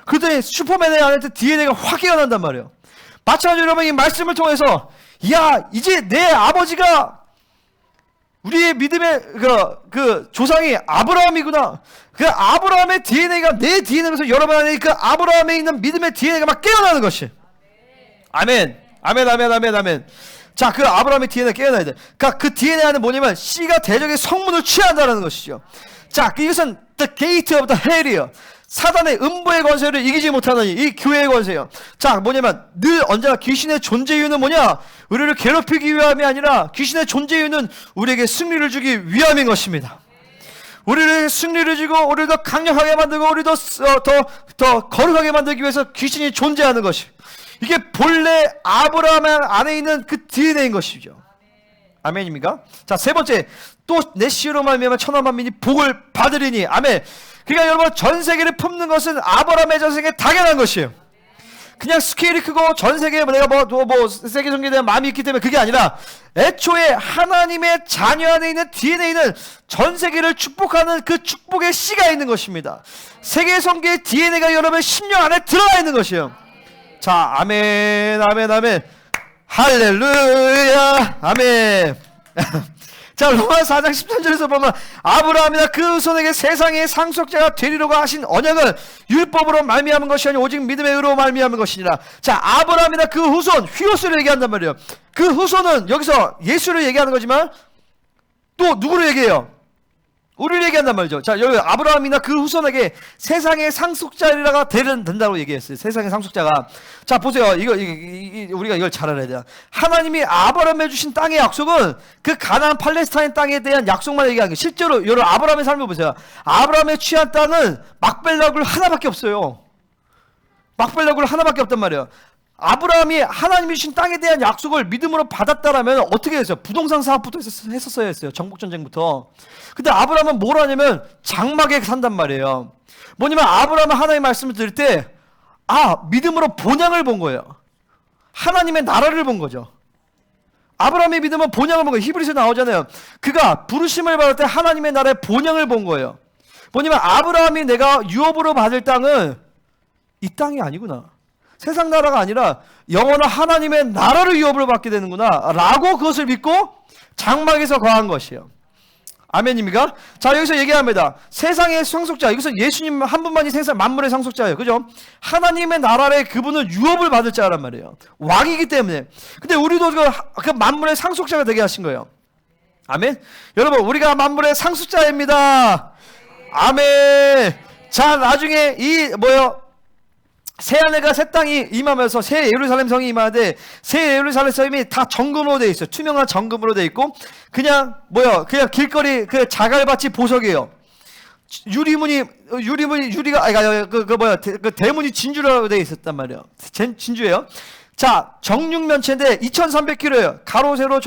[SPEAKER 1] 그랬더니 슈퍼맨의 안에 DNA가 확 깨어난단 말이에요. 마찬가지로 여러분 이 말씀을 통해서 야, 이제 내 아버지가 우리의 믿음의 그 조상이 아브라함이구나. 그 아브라함의 DNA가 내 DNA에서 여러분 안에 그 아브라함에 있는 믿음의 DNA가 막 깨어나는 것이. 아멘. 아멘. 자, 그 아브라함의 DNA가 깨어나야 돼. 그러니까 그 DNA 안에 뭐냐면 씨가 대적의 성문을 취한다는 것이죠. 자, 이것은 the gate of the hell이에요. 사단의 음부의 권세를 이기지 못하는 이 교회의 권세예요. 자, 뭐냐면 늘 언제나 귀신의 존재 이유는 뭐냐? 우리를 괴롭히기 위함이 아니라 귀신의 존재 이유는 우리에게 승리를 주기 위함인 것입니다. 우리를 승리를 주고 우리를 더 강력하게 만들고 우리를 더 거룩하게 만들기 위해서 귀신이 존재하는 것이, 이게 본래 아브라함 안에 있는 그 DNA인 것이죠. 아멘입니까? 자, 세 번째, 또 내 씨로 말미암아 천하 만민이 복을 받으리니. 아멘. 그러니까 여러분 전 세계를 품는 것은 아브라함의 전 세계에 당연한 것이에요. 그냥 스케일이 크고 전 세계에 내가 뭐 세계 정계에 대한 마음이 있기 때문에 그게 아니라 애초에 하나님의 자녀 안에 있는 DNA는 전 세계를 축복하는 그 축복의 씨가 있는 것입니다. 세계 성계의 DNA가 여러분의 심령 안에 들어가 있는 것이에요. 자, 아멘. 할렐루야. 아멘. 자, 로마 4장 13절에서 보면 아브라함이나 그 후손에게 세상의 상속자가 되리로가 하신 언약은 율법으로 말미암은 것이 아니라 오직 믿음의 의로 말미암은 것이니라. 자, 아브라함이나 그 후손, 휘오스를 얘기한단 말이에요. 그 후손은 여기서 예수를 얘기하는 거지만 또 누구를 얘기해요? 우리를 얘기한단 말이죠. 자, 여기 아브라함이나 그 후손에게 세상의 상속자가 된다고 얘기했어요. 세상의 상속자가. 자, 보세요. 우리가 이걸 잘 알아야 돼요. 하나님이 아브라함에 주신 땅의 약속은 그 가나안 팔레스타인 땅에 대한 약속만 얘기하는 게, 실제로 여러분 아브라함의 삶을 보세요. 아브라함의 취한 땅은 막벨라굴 하나밖에 없어요. 막벨라굴 하나밖에 없단 말이에요. 아브라함이 하나님이 주신 땅에 대한 약속을 믿음으로 받았다라면 어떻게 했어요? 부동산 사업부터 했었어야 했어요. 정복전쟁부터. 근데 아브라함은 뭘 하냐면 장막에 산단 말이에요. 뭐냐면 아브라함은 하나님의 말씀을 들을 때 믿음으로 본향을 본 거예요. 하나님의 나라를 본 거죠. 아브라함의 믿음은 본향을 본 거예요. 히브리서에 나오잖아요. 그가 부르심을 받을 때 하나님의 나라의 본향을 본 거예요. 뭐냐면 아브라함이 내가 유업으로 받을 땅은 이 땅이 아니구나. 세상 나라가 아니라 영원한 하나님의 나라를 유업으로 받게 되는구나 라고 그것을 믿고 장막에서 거한 것이에요. 아멘입니까? 자, 여기서 얘기합니다. 세상의 상속자, 이것은 예수님 한 분만이 세상 만물의 상속자예요. 그죠? 하나님의 나라에 그분은 유업을 받을 자란 말이에요. 왕이기 때문에. 근데 우리도 그 만물의 상속자가 되게 하신 거예요. 아멘. 여러분, 우리가 만물의 상속자입니다. 아멘. 자, 나중에 새하늘과 새 땅이 임하면서 새 예루살렘 성이 임하는데, 새 예루살렘 성이 다 정금으로 돼 있어요. 투명한 정금으로 돼 있고, 그냥 길거리 그 자갈밭이 보석이에요. 대문이 진주라고 돼 있었단 말이에요. 진주예요. 자, 정육면체인데 2300kg예요. 가로 세로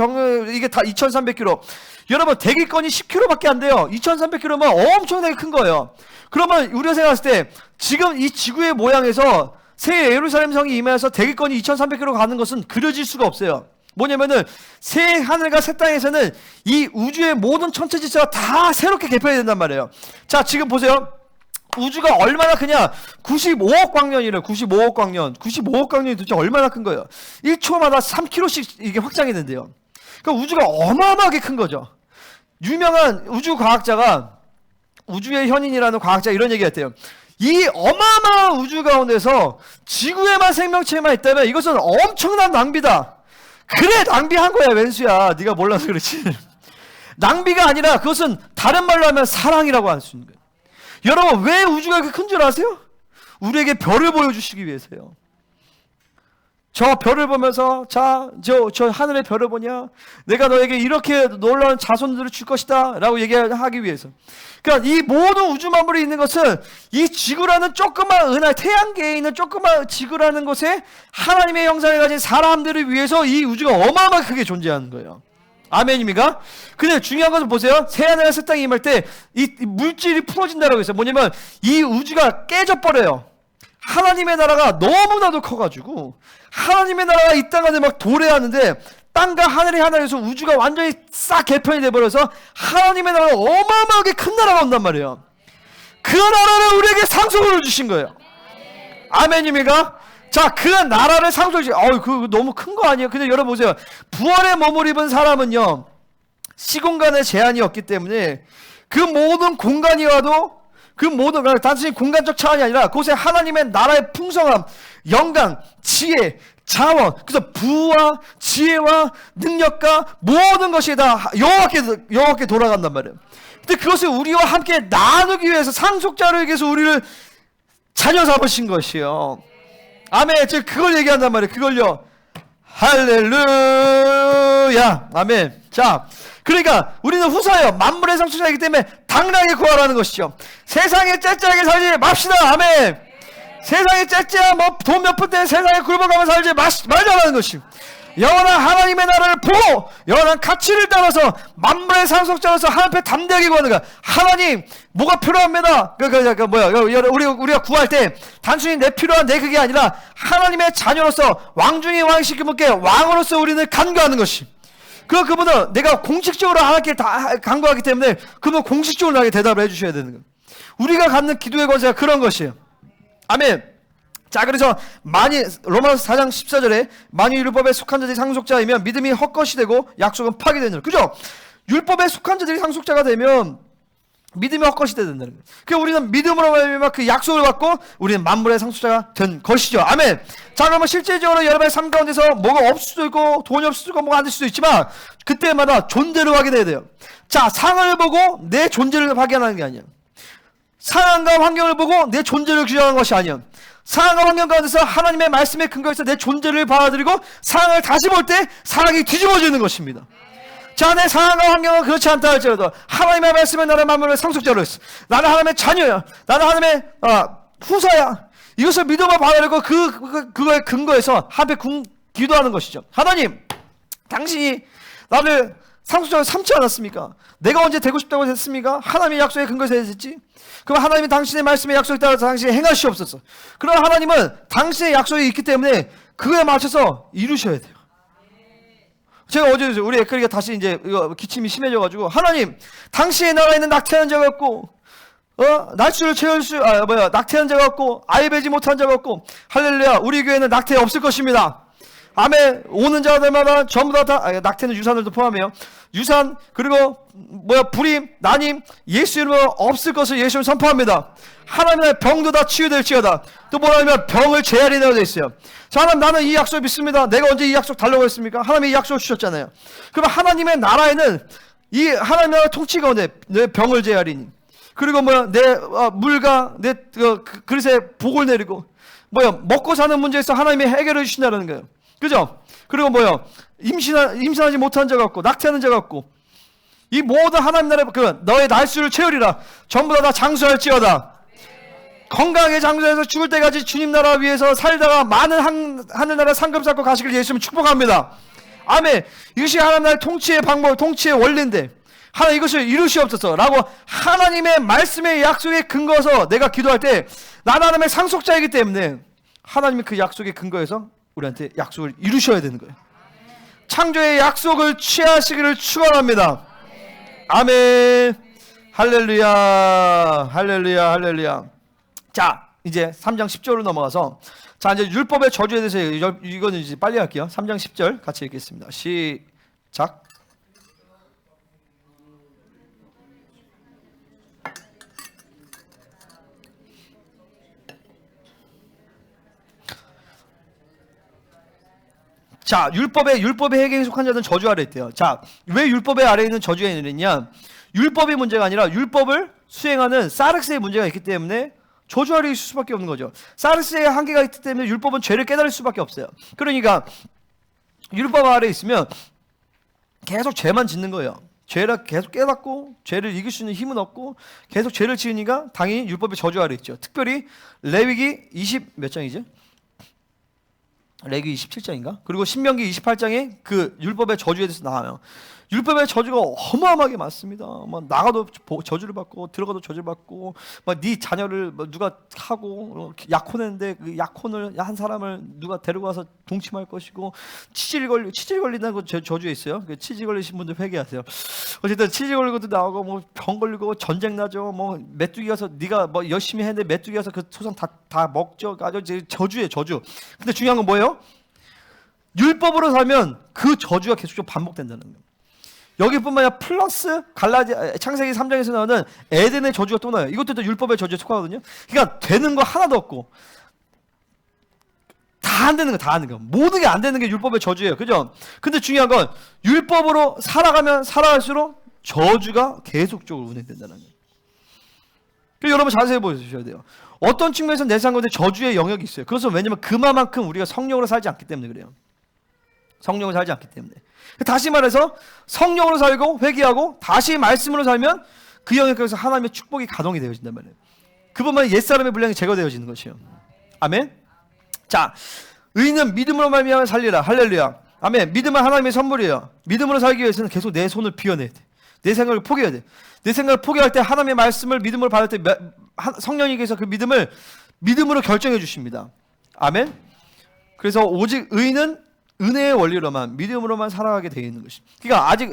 [SPEAKER 1] 이게 다 2300kg. 여러분, 대기권이 10kg밖에 안 돼요. 2300kg면 엄청나게 큰 거예요. 그러면 우리가 생각했을 때 지금 이 지구의 모양에서 새 예루살렘 성이 임하여서 대기권이 2300km 가는 것은 그려질 수가 없어요. 뭐냐면은 새 하늘과 새 땅에서는 이 우주의 모든 천체질서가 다 새롭게 개편이 된단 말이에요. 자, 지금 보세요. 우주가 얼마나 크냐? 95억 광년이래요. 95억 광년. 95억 광년이 도대체 얼마나 큰 거예요? 1초마다 3km씩 이게 확장이 된대요. 그러니까 우주가 어마어마하게 큰 거죠. 유명한 우주 과학자가, 우주의 현인이라는 과학자 이런 얘기 했대요. 이 어마어마한 우주 가운데서 지구에만 생명체만 있다면 이것은 엄청난 낭비다. 그래, 낭비한 거야, 웬수야. 네가 몰라서 그렇지. 낭비가 아니라 그것은 다른 말로 하면 사랑이라고 할 수 있는 거예요. 여러분, 왜 우주가 그렇게 큰 줄 아세요? 우리에게 별을 보여주시기 위해서요. 저 별을 보면서, 자, 저 하늘의 별을 보냐? 내가 너에게 이렇게 놀라운 자손들을 줄 것이다 라고 얘기하기 위해서. 그러니까 이 모든 우주 만물이 있는 것은 이 지구라는 조그만 은하, 태양계에 있는 조그만 지구라는 곳에 하나님의 형상을 가진 사람들을 위해서 이 우주가 어마어마하게 크게 존재하는 거예요. 아멘입니까? 근데 중요한 것은 보세요. 새하늘과 새 땅이 임할 때 이 물질이 풀어진다라고 했어요. 뭐냐면 이 우주가 깨져버려요. 하나님의 나라가 너무나도 커가지고 하나님의 나라가 이 땅 안에 막 도래하는데, 땅과 하늘이 하나여서 우주가 완전히 싹 개편이 돼버려서 하나님의 나라가 어마어마하게 큰 나라가 온단 말이에요. 그 나라를 우리에게 상속으로 주신 거예요. 아멘입니까? 자, 그 나라를 상속이, 그거 너무 큰 거 아니에요? 근데 여러분 보세요. 부활의 몸을 입은 사람은요, 시공간에 제한이 없기 때문에 그 모든 공간이 와도 그 모든, 단순히 공간적 차원이 아니라 그곳에 하나님의 나라의 풍성함, 영광, 지혜, 자원, 그래서 부와 지혜와 능력과 모든 것이 다 여호와께 돌아간단 말이에요. 근데 그것을 우리와 함께 나누기 위해서 상속자를 위해서 우리를 자녀 삼으신 것이요. 아멘. 제가 그걸 얘기한단 말이에요. 그걸요. 할렐루야. 아멘. 자, 그러니까 우리는 후사예요. 만물의 상속자이기 때문에 당당하게 구하라는 것이죠. 세상에 째째하게 살지 맙시다. 아멘. 세상에 째째야 돈 몇 푼 때 세상에 굴복하며 살지 말자라는 것이, 영원한 하나님의 나라를 보고 영원한 가치를 따라서 만물의 상속자로서 하나님 앞에 담대하게 구하는 거야. 하나님, 뭐가 필요합니다. 우리가 구할 때 단순히 내 필요한 내 그게 아니라 하나님의 자녀로서 왕 중에 왕이시기 분께 왕으로서 우리는 간구하는 것이, 그분은 내가 공식적으로 하나님께 다 간구하기 때문에 그분은 공식적으로 나에게 대답을 해주셔야 되는 거예요. 우리가 갖는 기도의 권세가 그런 것이에요. 아멘. 자, 그래서 로마서 4장 14절에 만일 율법에 속한 자들이 상속자이면 믿음이 헛것이 되고 약속은 파기되느니라. 그죠? 율법에 속한 자들이 상속자가 되면 믿음이 헛것이 된다는 거예요. 그러니까 우리는 믿음으로 말미암아 그 약속을 받고 우리는 만물의 상속자가 된 것이죠. 아멘. 자, 그러면 실제적으로 여러분의 삶 가운데서 뭐가 없을 수도 있고 돈이 없을 수도 있고 뭐가 안 될 수도 있지만 그때마다 존재를 확인해야 돼요. 자, 상을 보고 내 존재를 확인하는 게 아니야. 상황과 환경을 보고 내 존재를 규정하는 것이 아니야. 상황과 환경 가운데서 하나님의 말씀에 근거해서 내 존재를 받아들이고 상황을 다시 볼 때 상황이 뒤집어지는 것입니다. 자, 내 상황과 환경은 그렇지 않다 할지라도 하나님의 말씀에 나를 만물의 상속자로 했어. 나는 하나님의 자녀야. 나는 하나님의 후사야. 이것을 믿음으로 받아들이고 그거에 근거해서 하나님께 기도하는 것이죠. 하나님, 당신이 나를 상속자로 삼지 않았습니까? 내가 언제 되고 싶다고 했습니까? 하나님의 약속에 근거해서 했지? 그럼 하나님이 당신의 말씀에 약속에 따라서 당신이 행하시옵소서. 그럼 하나님은 당신의 약속이 있기 때문에 그거에 맞춰서 이루셔야 돼요. 제가 어제 우리 애클리가 다시 이제 기침이 심해져가지고, 하나님, 당신의 나라에는 낙태한 자가 없고, 날수를 채울 낙태한 자가 없고, 아이 배지 못한 자가 없고, 할렐루야, 우리 교회는 낙태 없을 것입니다. 아멘. 오는 자들마다 전부 낙태는 유산을도 포함해요. 유산 그리고 불임 난임 예수 이름으로 없을 것을 예수 이름으로 선포합니다. 하나님의 병도 다 치유될지어다. 또 뭐라면 병을 제한이라고 되어 있어요. 자, 하나님 나는 이 약속 믿습니다. 내가 언제 이 약속 달라고 했습니까? 하나님이 이 약속을 주셨잖아요. 그럼 하나님의 나라에는 이 하나님의 나라 통치 가운데 내 병을 제하리니 그리고 내 물과 내 그릇에 복을 내리고 먹고 사는 문제에서 하나님이 해결해 주신다는 거예요. 그죠? 그리고 임신하지 못한 자 같고 낙태하는 자 같고 이 모든 하나님 나라의 너의 날수를 채우리라. 전부 다 장수할지어다. 건강하게 장수해서 죽을 때까지 주님 나라 위해서 살다가 많은 하늘나라 상급 쌓고 가시길 예수님 축복합니다. 아멘. 이것이 하나님 나라의 통치의 방법, 통치의 원리인데 하나님 이것을 이루시옵소서 라고 하나님의 말씀의 약속에 근거해서 내가 기도할 때 나는 하나님의 상속자이기 때문에 하나님이 그 약속에 근거해서 우리한테 약속을 이루셔야 되는 거예요. 창조의 약속을 취하시기를 축원합니다. 아멘. 할렐루야. 할렐루야. 할렐루야. 자, 이제 3장 10절로 넘어가서 자, 이제 율법의 저주에 대해서 이거는 이제 빨리 할게요. 3장 10절 같이 읽겠습니다. 시작. 자, 율법의 해계에 속한 자들은 저주 아래 있대요. 자, 왜 율법의 아래에 있는 저주가 있느냐? 율법이 문제가 아니라 율법을 수행하는 사르스의 문제가 있기 때문에 저주 아래에 있을 수밖에 없는 거죠. 사르스의 한계가 있기 때문에 율법은 죄를 깨달을 수밖에 없어요. 그러니까 율법 아래에 있으면 계속 죄만 짓는 거예요. 죄를 계속 깨닫고 죄를 이길 수 있는 힘은 없고 계속 죄를 지으니까 당연히 율법의 저주 아래에 있죠. 특별히 레위기 20 몇 장이죠? 레위기 27장인가? 그리고 신명기 28장에 그 율법의 저주에 대해서 나와요. 율법의 저주가 어마어마하게 많습니다. 나가도 저주를 받고 들어가도 저주를 받고 네 자녀를 누가 하고 약혼했는데 그 약혼을 한 사람을 누가 데리고 와서 동침할 것이고 치질 걸린다는 거 저주에 있어요. 그 치질 걸리신 분들 회개하세요. 어쨌든 치질 걸리는 것도 나오고 병 걸리고 전쟁 나죠. 메뚜기 가서 네가 열심히 했는데 메뚜기 가서 그 소산 다 먹죠. 아주 저주예요, 저주. 근데 중요한 건 뭐예요? 율법으로 살면 그 저주가 계속 반복된다는 거예요. 여기뿐만 아니라 플러스 창세기 3장에서 나오는 에덴의 저주가 또 나요. 이것도 또 율법의 저주에 속하거든요. 그러니까 되는 거 하나도 없고 다 안 되는 거 다 하는 거. 모든 게 안 되는 게 율법의 저주예요. 그죠? 근데 중요한 건 율법으로 살아가면 살아갈수록 저주가 계속적으로 운행된다는 거예요. 그러니까 여러분 자세히 보셔야 돼요. 어떤 측면에서 내 삶 가운데 저주의 영역이 있어요. 그것은 왜냐면 그만큼 우리가 성령으로 살지 않기 때문에 그래요. 성령으로 살지 않기 때문에. 다시 말해서 성령으로 살고 회개하고 다시 말씀으로 살면 그 영역에서 하나님의 축복이 가동이 되어진단 말이에요. 그분만 옛사람의 분량이 제거되어지는 것이에요. 아멘. 자, 의인은 믿음으로 말미암아 살리라. 할렐루야. 아멘. 믿음은 하나님의 선물이에요. 믿음으로 살기 위해서는 계속 내 손을 비워내야 돼. 내 생각을 포기해야 돼. 내 생각을 포기할 때 하나님의 말씀을 믿음으로 받을 때 성령님께서 그 믿음을 믿음으로 결정해 주십니다. 아멘. 그래서 오직 의인은 은혜의 원리로만 믿음으로만 살아가게 되어 있는 것이. 그러니까 아직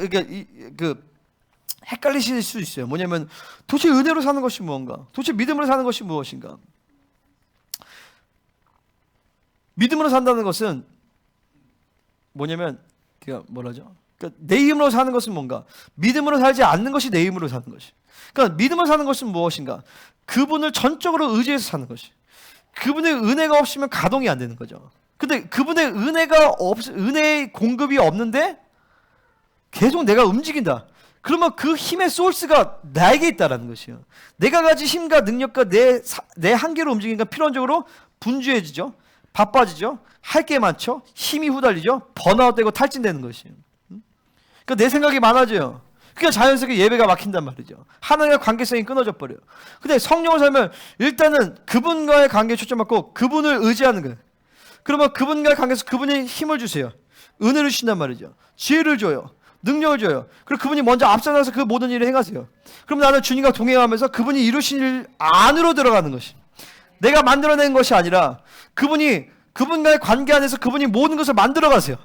[SPEAKER 1] 헷갈리실 수 있어요. 뭐냐면 도대체 은혜로 사는 것이 무엇인가? 도대체 믿음으로 사는 것이 무엇인가? 믿음으로 산다는 것은 뭐냐면 그러니까 내 힘으로 사는 것은 뭔가? 믿음으로 살지 않는 것이 내 힘으로 사는 것이. 그러니까 믿음으로 사는 것은 무엇인가? 그분을 전적으로 의지해서 사는 것이. 그분의 은혜가 없으면 가동이 안 되는 거죠. 근데 그분의 은혜의 공급이 없는데 계속 내가 움직인다. 그러면 그 힘의 소스가 나에게 있다라는 것이에요. 내가 가진 힘과 능력과 내 한계로 움직이니까 필연적으로 분주해지죠. 바빠지죠. 할 게 많죠. 힘이 후달리죠. 번아웃되고 탈진되는 것이에요. 그러니까 내 생각이 많아져요. 그러니까 자연스럽게 예배가 막힌단 말이죠. 하나님과 관계성이 끊어져 버려요. 근데 성령을 살면 일단은 그분과의 관계에 초점맞고 그분을 의지하는 거예요. 그러면 그분과의 관계에서 그분이 힘을 주세요. 은혜를 주신단 말이죠. 지혜를 줘요. 능력을 줘요. 그리고 그분이 먼저 앞서나서 그 모든 일을 행하세요. 그럼 나는 주님과 동행하면서 그분이 이루신 일 안으로 들어가는 것이. 내가 만들어낸 것이 아니라 그분과의 관계 안에서 그분이 모든 것을 만들어 가세요.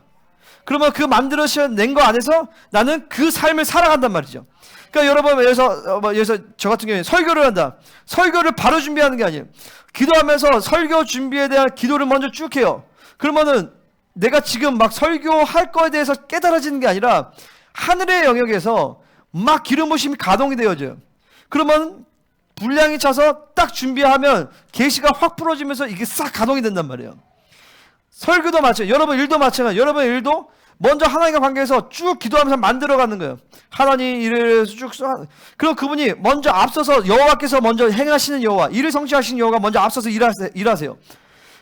[SPEAKER 1] 그러면 그 만들어낸 거 안에서 나는 그 삶을 살아간단 말이죠. 그러니까 여러분 여기서 저 같은 경우에 설교를 한다. 설교를 바로 준비하는 게 아니에요. 기도하면서 설교 준비에 대한 기도를 먼저 쭉 해요. 그러면은 내가 지금 막 설교할 거에 대해서 깨달아지는 게 아니라 하늘의 영역에서 막 기름 부심이 가동이 되어져요. 그러면 분량이 차서 딱 준비하면 계시가 확 풀어지면서 이게 싹 가동이 된단 말이에요. 설교도 마찬가지예요. 여러분 일도 마찬가지예요. 여러분 일도 먼저 하나님과 관계해서 쭉 기도하면서 만들어가는 거예요. 하나님 일을 쭉 그럼 그분이 먼저 앞서서 여호와께서 먼저 행하시는 여호와, 일을 성취하시는 여호와가 먼저 앞서서 일하세요.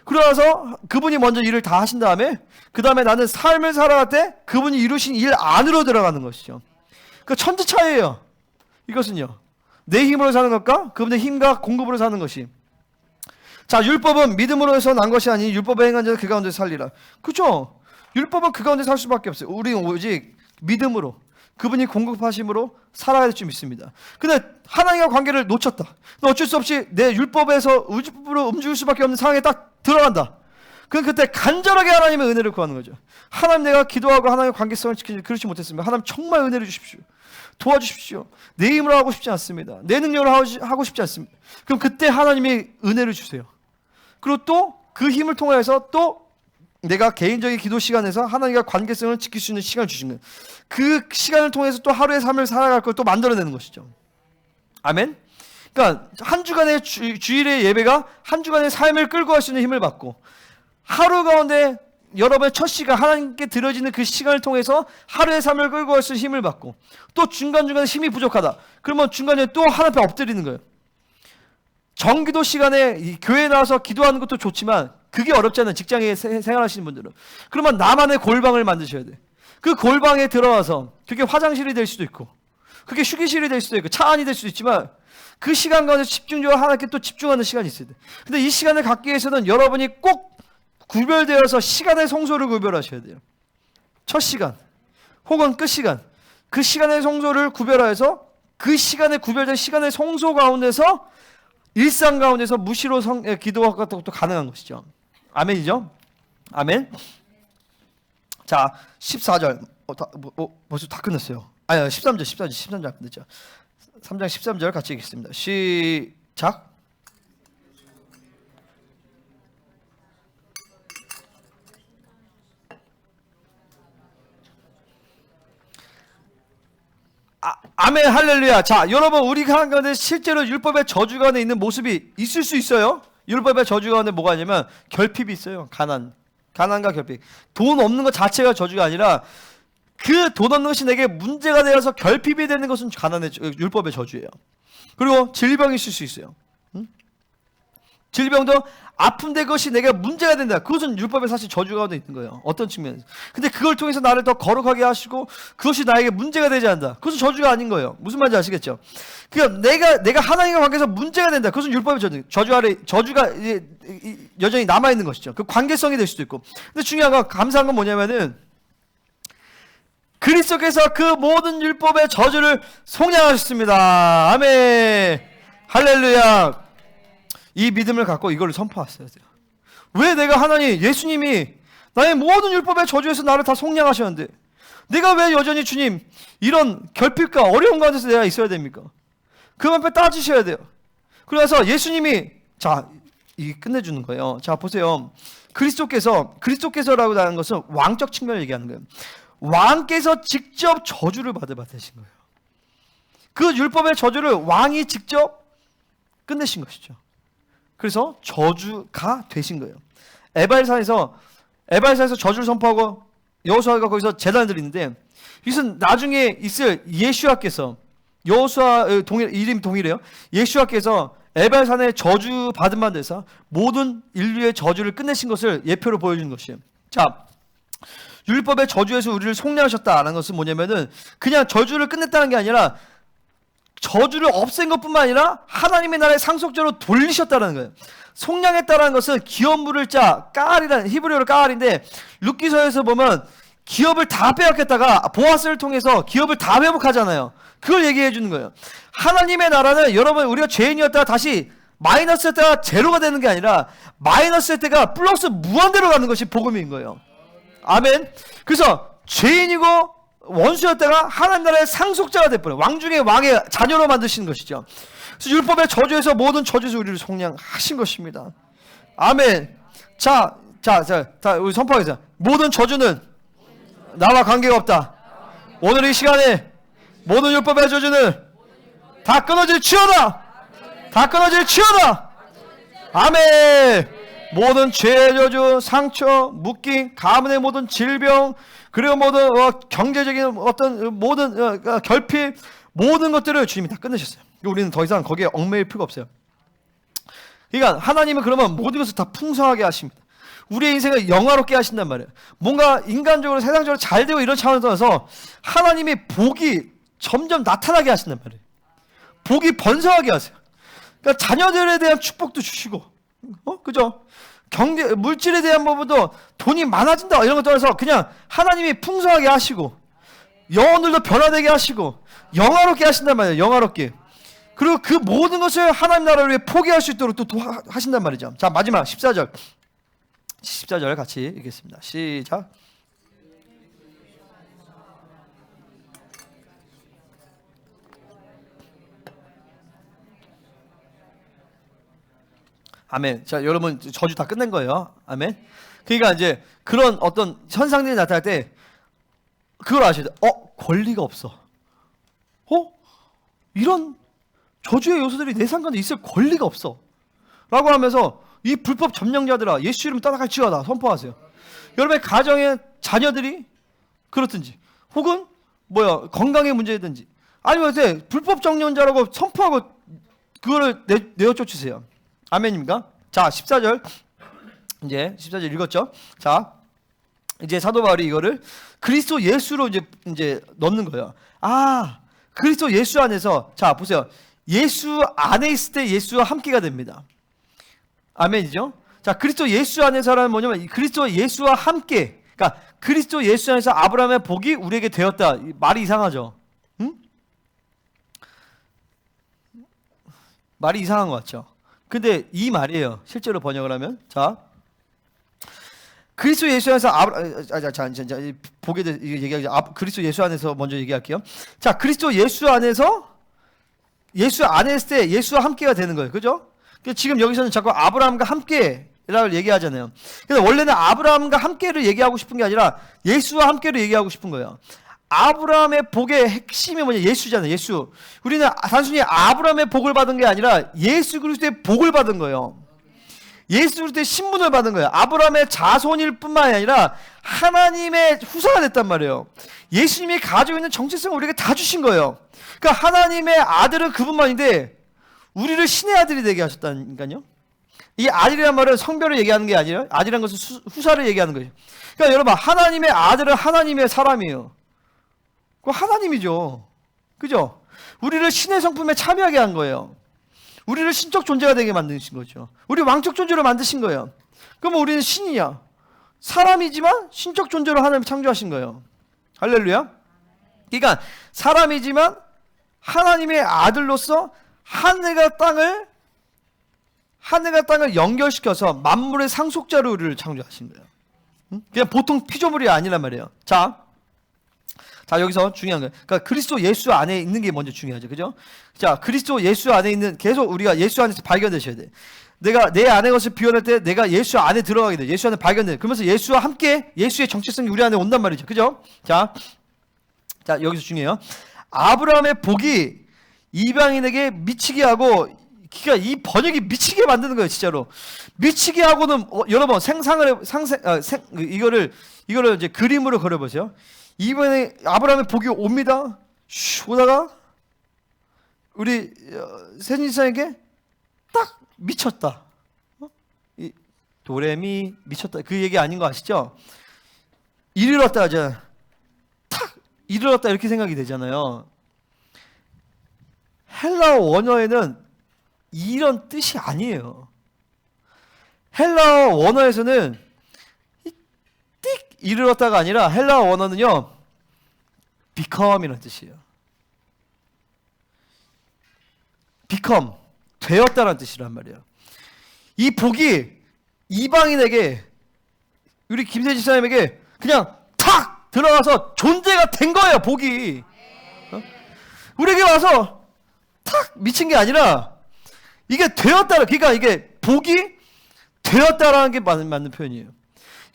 [SPEAKER 1] 그러서 그분이 먼저 일을 다 하신 다음에 그 다음에 나는 삶을 살아갈 때 그분이 이루신 일 안으로 들어가는 것이죠. 그 천지 차이예요. 이것은요, 내 힘으로 사는 것과 그분의 힘과 공급으로 사는 것이. 자, 율법은 믿음으로 해서 난 것이 아니 율법에 행한 자는 그 가운데 살리라. 그렇죠? 율법은 그 가운데 살 수밖에 없어요. 우리는 오직 믿음으로, 그분이 공급하심으로 살아야 될 줄 믿습니다. 근데 하나님과 관계를 놓쳤다. 어쩔 수 없이 내 율법에서 율법으로 움직일 수밖에 없는 상황에 딱 들어간다. 그럼 그때 간절하게 하나님의 은혜를 구하는 거죠. 하나님, 내가 기도하고 하나님의 관계성을 지키지 그렇지 못했습니다. 하나님 정말 은혜를 주십시오. 도와주십시오. 내 힘으로 하고 싶지 않습니다. 내 능력으로 하고 싶지 않습니다. 그럼 그때 하나님이 은혜를 주세요. 그리고 또 그 힘을 통해서 또 내가 개인적인 기도 시간에서 하나님과 관계성을 지킬 수 있는 시간을 주신 거예요. 그 시간을 통해서 또 하루의 삶을 살아갈 걸 또 만들어내는 것이죠. 아멘. 그러니까 한 주간의 주일의 예배가 한 주간의 삶을 끌고 갈 수 있는 힘을 받고, 하루 가운데 여러분의 첫 시간, 하나님께 드려지는 그 시간을 통해서 하루의 삶을 끌고 갈 수 있는 힘을 받고, 또 중간중간에 힘이 부족하다. 그러면 중간에 또 하나님 앞에 엎드리는 거예요. 정기도 시간에 이 교회에 나와서 기도하는 것도 좋지만 그게 어렵잖아요. 직장에 생활하시는 분들은. 그러면 나만의 골방을 만드셔야 돼. 그 골방에 들어와서, 그게 화장실이 될 수도 있고 그게 휴게실이 될 수도 있고 차 안이 될 수도 있지만, 그 시간 가운데 집중적으로 하나님께 또 집중하는 시간이 있어야 돼. 근데 이 시간을 갖기 위해서는 여러분이 꼭 구별되어서 시간의 성소를 구별하셔야 돼요. 첫 시간 혹은 끝 시간, 그 시간의 성소를 구별하여서 그 시간에 구별된 시간의 성소 가운데서 일상 가운데서 무시로 기도가 같은 것도 가능한 것이죠. 아멘이죠? 아멘. 자, 14절 벌써 다 끝났어요. 아니, 13절 안 끝냈죠. 3장 13절 같이 읽겠습니다. 시작. 아멘, 할렐루야. 자, 여러분, 우리가 한 가운데 실제로 율법의 저주 가운데 있는 모습이 있을 수 있어요. 율법의 저주 가운데 뭐가 있냐면 결핍이 있어요. 가난과 결핍. 돈 없는 것 자체가 저주가 아니라 그 돈 없는 것이 내게 문제가 되어서 결핍이 되는 것은 율법의 저주예요. 그리고 질병이 있을 수 있어요. 질병도 아픈데 그것이 내가 문제가 된다. 그것은 율법에 사실 저주 가운데 있는 거예요. 어떤 측면에서. 근데 그걸 통해서 나를 더 거룩하게 하시고 그것이 나에게 문제가 되지 않는다. 그것은 저주가 아닌 거예요. 무슨 말인지 아시겠죠? 그러니까 내가 하나님과 관계에서 문제가 된다. 그것은 율법의 저주 아래, 저주가 여전히 남아있는 것이죠. 그 관계성이 될 수도 있고. 근데 중요한 건, 감사한 건 뭐냐면은 그리스도께서 그 모든 율법의 저주를 속량하셨습니다. 아멘. 할렐루야. 이 믿음을 갖고 이걸 선포하셔야 돼요. 왜 내가 예수님이 나의 모든 율법의 저주에서 나를 다 속량하셨는데 내가 왜 여전히 주님 이런 결핍과 어려운 가운데서 내가 있어야 됩니까? 그 앞에 따지셔야 돼요. 그래서 예수님이, 자, 이 끝내주는 거예요. 자, 보세요. 그리스도께서라고 하는 것은 왕적 측면을 얘기하는 거예요. 왕께서 직접 저주를 받으신 거예요. 그 율법의 저주를 왕이 직접 끝내신 것이죠. 그래서 저주가 되신 거예요. 에발산에서 저주를 선포하고 여호수아가 거기서 제단을 드리는데, 이것은 나중에 있을 예수아께서, 여호수아 이름 동일해요. 예수아께서 에발산에 저주 받은 바 돼서 모든 인류의 저주를 끝내신 것을 예표로 보여주는 것이에요. 자, 율법의 저주에서 우리를 속량하셨다는 것은 뭐냐면은 그냥 저주를 끝냈다는 게 아니라 저주를 없앤 것뿐만 아니라 하나님의 나라의 상속자로 돌리셨다는 거예요. 속량했다는 것은 기업 물을 자, 까알이라는 히브리어로 까알인데, 룻기서에서 보면 기업을 다 빼앗겼다가 보아스를 통해서 기업을 다 회복하잖아요. 그걸 얘기해 주는 거예요. 하나님의 나라는 여러분, 우리가 죄인이었다가 다시 마이너스였다가 제로가 되는 게 아니라 마이너스였다가 플러스 무한대로 가는 것이 복음인 거예요. 아멘. 그래서 죄인이고 원수였다가 하나님 나라의 상속자가 돼버려요. 왕 중에 왕의 자녀로 만드시는 것이죠. 그래서 율법의 저주에서 모든 저주에서 우리를 속량하신 것입니다. 아멘. 자, 자, 우리 선포하겠습니다. 모든 저주는 나와 관계가 없다. 오늘 이 시간에 모든 율법의 저주는 다 끊어질지어다. 다 끊어질지어다. 아멘. 모든 죄의 저주, 상처, 묶임, 가문의 모든 질병, 그리고 모든 경제적인 어떤 모든 결핍, 모든 것들을 주님이 다 끊으셨어요. 우리는 더 이상 거기에 얽매일 필요가 없어요. 그러니까 하나님은 그러면 모든 것을 다 풍성하게 하십니다. 우리의 인생을 영화롭게 하신단 말이에요. 뭔가 인간적으로 세상적으로 잘 되고 이런 차원에서 떠나서 하나님의 복이 점점 나타나게 하신단 말이에요. 복이 번성하게 하세요. 그러니까 자녀들에 대한 축복도 주시고, 그죠? 경제, 물질에 대한 부분도 돈이 많아진다 이런 것 떠나서 그냥 하나님이 풍성하게 하시고, 영혼들도 변화되게 하시고, 영화롭게 하신단 말이에요. 영화롭게. 그리고 그 모든 것을 하나님 나라를 위해 포기할 수 있도록 또 하신단 말이죠. 자, 마지막 14절. 14절 같이 읽겠습니다. 시작. 아멘. 자, 여러분 저주 다 끝낸 거예요. 아멘. 그러니까 이제 그런 어떤 현상들이 나타날 때 그걸 아셔야 돼. 권리가 없어. 이런 저주의 요소들이 내 상관에 있을 권리가 없어. 라고 하면서 이 불법 점령자들아 예수 이름 따라갈지어다 선포하세요. 여러분의 가정의 자녀들이 그렇든지 혹은 건강의 문제든지 아니면 불법 점령자라고 선포하고 그거를 내어 쫓으세요. 아멘입니까? 자, 14절 이제 14절 읽었죠? 자, 이제 사도 바울이 이거를 그리스도 예수로 이제 넣는 거예요. 그리스도 예수 안에서 자 보세요. 예수 안에 있을 때 예수와 함께가 됩니다. 아멘이죠? 자, 그리스도 예수 안에서라는 뭐냐면 그리스도 예수와 함께, 그러니까 그리스도 예수 안에서 아브라함의 복이 우리에게 되었다. 말이 이상하죠? 응? 말이 이상한 것 같죠? 근데 이 말이에요. 실제로 번역을 하면 자, 그리스도 예수 안에서 보게 돼 얘기하죠. 그리스도 예수 안에서 먼저 얘기할게요. 자, 그리스도 예수 안에서 예수 안에 있을 때 예수와 함께가 되는 거예요. 그죠? 지금 여기서는 자꾸 아브라함과 함께라고 얘기하잖아요. 근데 원래는 아브라함과 함께를 얘기하고 싶은 게 아니라 예수와 함께를 얘기하고 싶은 거예요. 아브라함의 복의 핵심이 뭐냐? 예수잖아요. 예수. 우리는 단순히 아브라함의 복을 받은 게 아니라 예수 그리스도의 복을 받은 거예요. 예수 그리스도의 신분을 받은 거예요. 아브라함의 자손일 뿐만 아니라 하나님의 후사가 됐단 말이에요. 예수님이 가지고 있는 정체성을 우리에게 다 주신 거예요. 그러니까 하나님의 아들은 그분만인데 우리를 신의 아들이 되게 하셨다니까요. 이 아들이란 말은 성별을 얘기하는 게 아니라 아들이란 것은 후사를 얘기하는 거예요. 그러니까 여러분 하나님의 아들은 하나님의 사람이에요. 그 하나님이죠. 그죠? 우리를 신의 성품에 참여하게 한 거예요. 우리를 신적 존재가 되게 만드신 거죠. 우리 왕적 존재로 만드신 거예요. 그러면 우리는 신이냐? 사람이지만 신적 존재로 하나님이 창조하신 거예요. 할렐루야. 그러니까 사람이지만 하나님의 아들로서 하늘과 땅을 연결시켜서 만물의 상속자로 우리를 창조하신 거예요. 그냥 보통 피조물이 아니란 말이에요. 자, 여기서 중요한 거예요. 그러니까 그리스도 예수 안에 있는 게 먼저 중요하죠. 그죠? 자, 그리스도 예수 안에 있는, 계속 우리가 예수 안에서 발견되셔야 돼. 내가 내 안의 것을 비워낼 때 내가 예수 안에 들어가게 돼. 예수 안에 발견돼. 그러면서 예수와 함께 예수의 정체성이 우리 안에 온단 말이죠. 그죠? 자, 여기서 중요해요. 아브라함의 복이 이방인에게 미치게 하고, 그러니까 이 번역이 미치게 만드는 거예요, 진짜로. 미치게 하고는 여러분 이거를 이제 그림으로 그려보세요. 이번에 아브라함의 복이 옵니다. 오다가 우리 세진사에게 딱 미쳤다. 이 도레미 미쳤다. 그 얘기 아닌 거 아시죠? 이르렀다 이제 탁 이르렀다 이렇게 생각이 되잖아요. 헬라어 원어에는 이런 뜻이 아니에요. 헬라어 원어에서는 띡 이르렀다가 아니라 헬라어 원어는요 become이라는 뜻이에요. become 되었다라는 뜻이란 말이에요. 이 복이 이방인에게 우리 김세진 집사님에게 그냥 탁 들어가서 존재가 된 거예요. 복이 우리에게 와서 탁 미친 게 아니라 이게 되었다. 그러니까 이게 복이 되었다라는 게 맞는 표현이에요.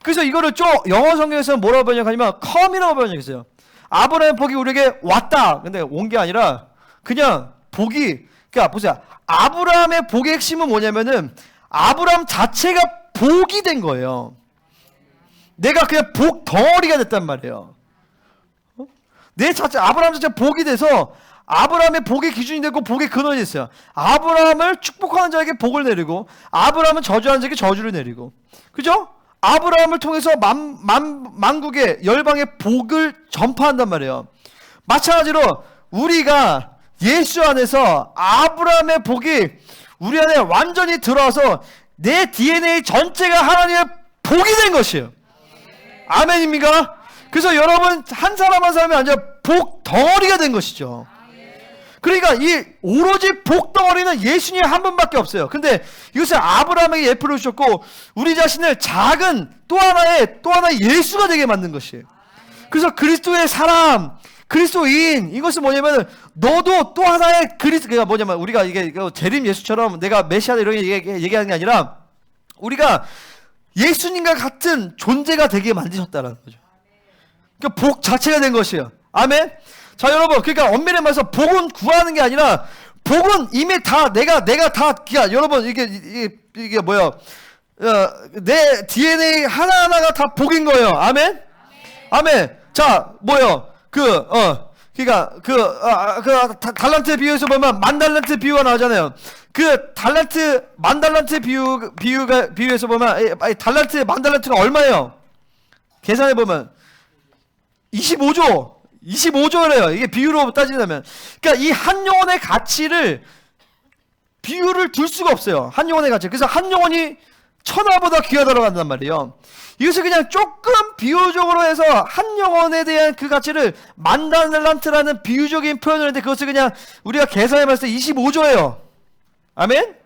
[SPEAKER 1] 그래서 이거를 좀 영어 성경에서 뭐라고 번역하냐면 come이라고 번역했어요. 아브라함의 복이 우리에게 왔다. 근데 온 게 아니라 그냥 복이, 그러니까 보세요. 아브라함의 복의 핵심은 뭐냐면은 아브라함 자체가 복이 된 거예요. 내가 그냥 복 덩어리가 됐단 말이에요. 내 자체, 아브라함 자체가 복이 돼서 아브라함의 복의 기준이 되고 복의 근원이 됐어요. 아브라함을 축복하는 자에게 복을 내리고 아브라함은 저주하는 자에게 저주를 내리고, 그죠? 아브라함을 통해서 만국의 열방의 복을 전파한단 말이에요. 마찬가지로 우리가 예수 안에서 아브라함의 복이 우리 안에 완전히 들어와서 내 DNA 전체가 하나님의 복이 된 것이에요. 아멘입니까? 그래서 여러분 한 사람 한 사람이 아니라 복 덩어리가 된 것이죠. 그러니까 이 오로지 복 덩어리는 예수님 한 분밖에 없어요. 근데 이것을 아브라함에게 예표로 주셨고 우리 자신을 작은 또 하나의 예수가 되게 만든 것이에요. 그래서 그리스도의 사람, 그리스도인, 이것은 뭐냐면 너도 또 하나의 그리스도가 뭐냐면 우리가 이게 재림 예수처럼 내가 메시아다 이런 얘기하는 게 아니라 우리가 예수님과 같은 존재가 되게 만드셨다라는 거죠. 그러니까 복 자체가 된 것이에요. 아멘. 자 여러분, 그러니까 엄밀히 말해서 복은 구하는 게 아니라 복은 이미 다 내가 다, 그러니까 여러분 이게 뭐야? 내 DNA 하나하나가 다 복인 거예요. 아멘. 아멘. 자 뭐요? 그러니까 달란트 비유에서 보면 만달란트 비유가 나오잖아요. 그 달란트 만달란트 비유에서 보면 달란트 만달란트가 얼마예요? 계산해 보면 25조래요. 이게 비유로 따지자면, 그러니까 이 한 영혼의 가치를 비유를 둘 수가 없어요. 한 영혼의 가치. 그래서 한 영혼이 천하보다 귀하다고 한단 말이에요. 이것을 그냥 조금 비유적으로 해서 한 영혼에 대한 그 가치를 만달란트라는 비유적인 표현을 했는데 그것을 그냥 우리가 계산해 봤을 때 25조예요. 아멘?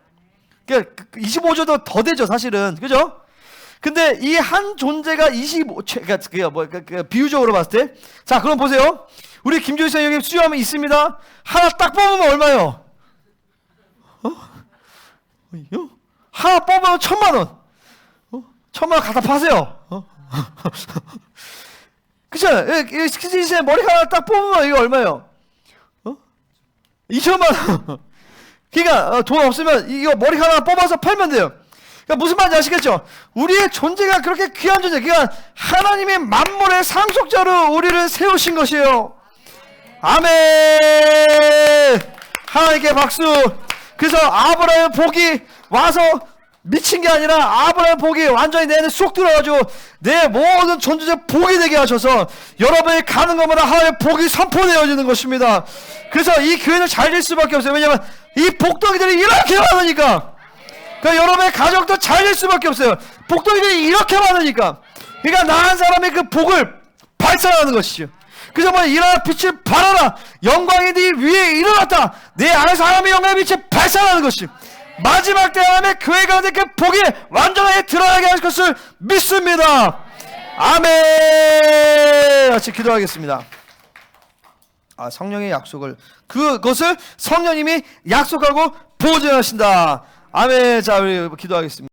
[SPEAKER 1] 그러니까 25조도 더 되죠, 사실은. 그죠? 근데 이 한 존재가 25, 비유적으로 봤을 때. 자, 그럼 보세요. 우리 김조희 씨 여기 수요하면 있습니다. 하나 딱 뽑으면 얼마예요? 하나 뽑으면 1,000,000원. 1,000,000원 갖다 파세요. 그쵸? 김조희 씨 머리 하나 딱 뽑으면 이거 얼마예요? 2,000,000원. 그러니까 돈 없으면 이거 머리 하나 뽑아서 팔면 돼요. 그러니까 무슨 말인지 아시겠죠? 우리의 존재가 그렇게 귀한 존재, 그러니까 하나님의 만물의 상속자로 우리를 세우신 것이에요. 아멘. 하나님께 박수. 그래서 아브라함의 복이 와서 미친 게 아니라 아브라함의 복이 완전히 내 안에 쏙 들어가지고 내 모든 존재적 복이 되게 하셔서 여러분이 가는 것마다 하나님의 복이 선포되어지는 것입니다. 그래서 이 교회는 잘 될 수밖에 없어요. 왜냐하면 이 복덩이들이 이렇게 많으니까. 그러니까 여러분의 가정도 잘 될 수밖에 없어요. 복덩이들이 이렇게 많으니까. 그러니까 나 한 사람의 그 복을 발산하는 것이죠. 그래서 뭐 일어나 빛을 발하라. 영광이 네 위에 일어났다. 내 안에서 하나님의 영광의 빛을 발산하는 것이 마지막 때 하나님의 교회 가운데 그 복이 완전하게 드러나게 할 것을 믿습니다. 아멘. 같이 기도하겠습니다. 성령의 약속을, 그것을 성령님이 약속하고 보증하신다. 아멘. 자, 우리 기도하겠습니다.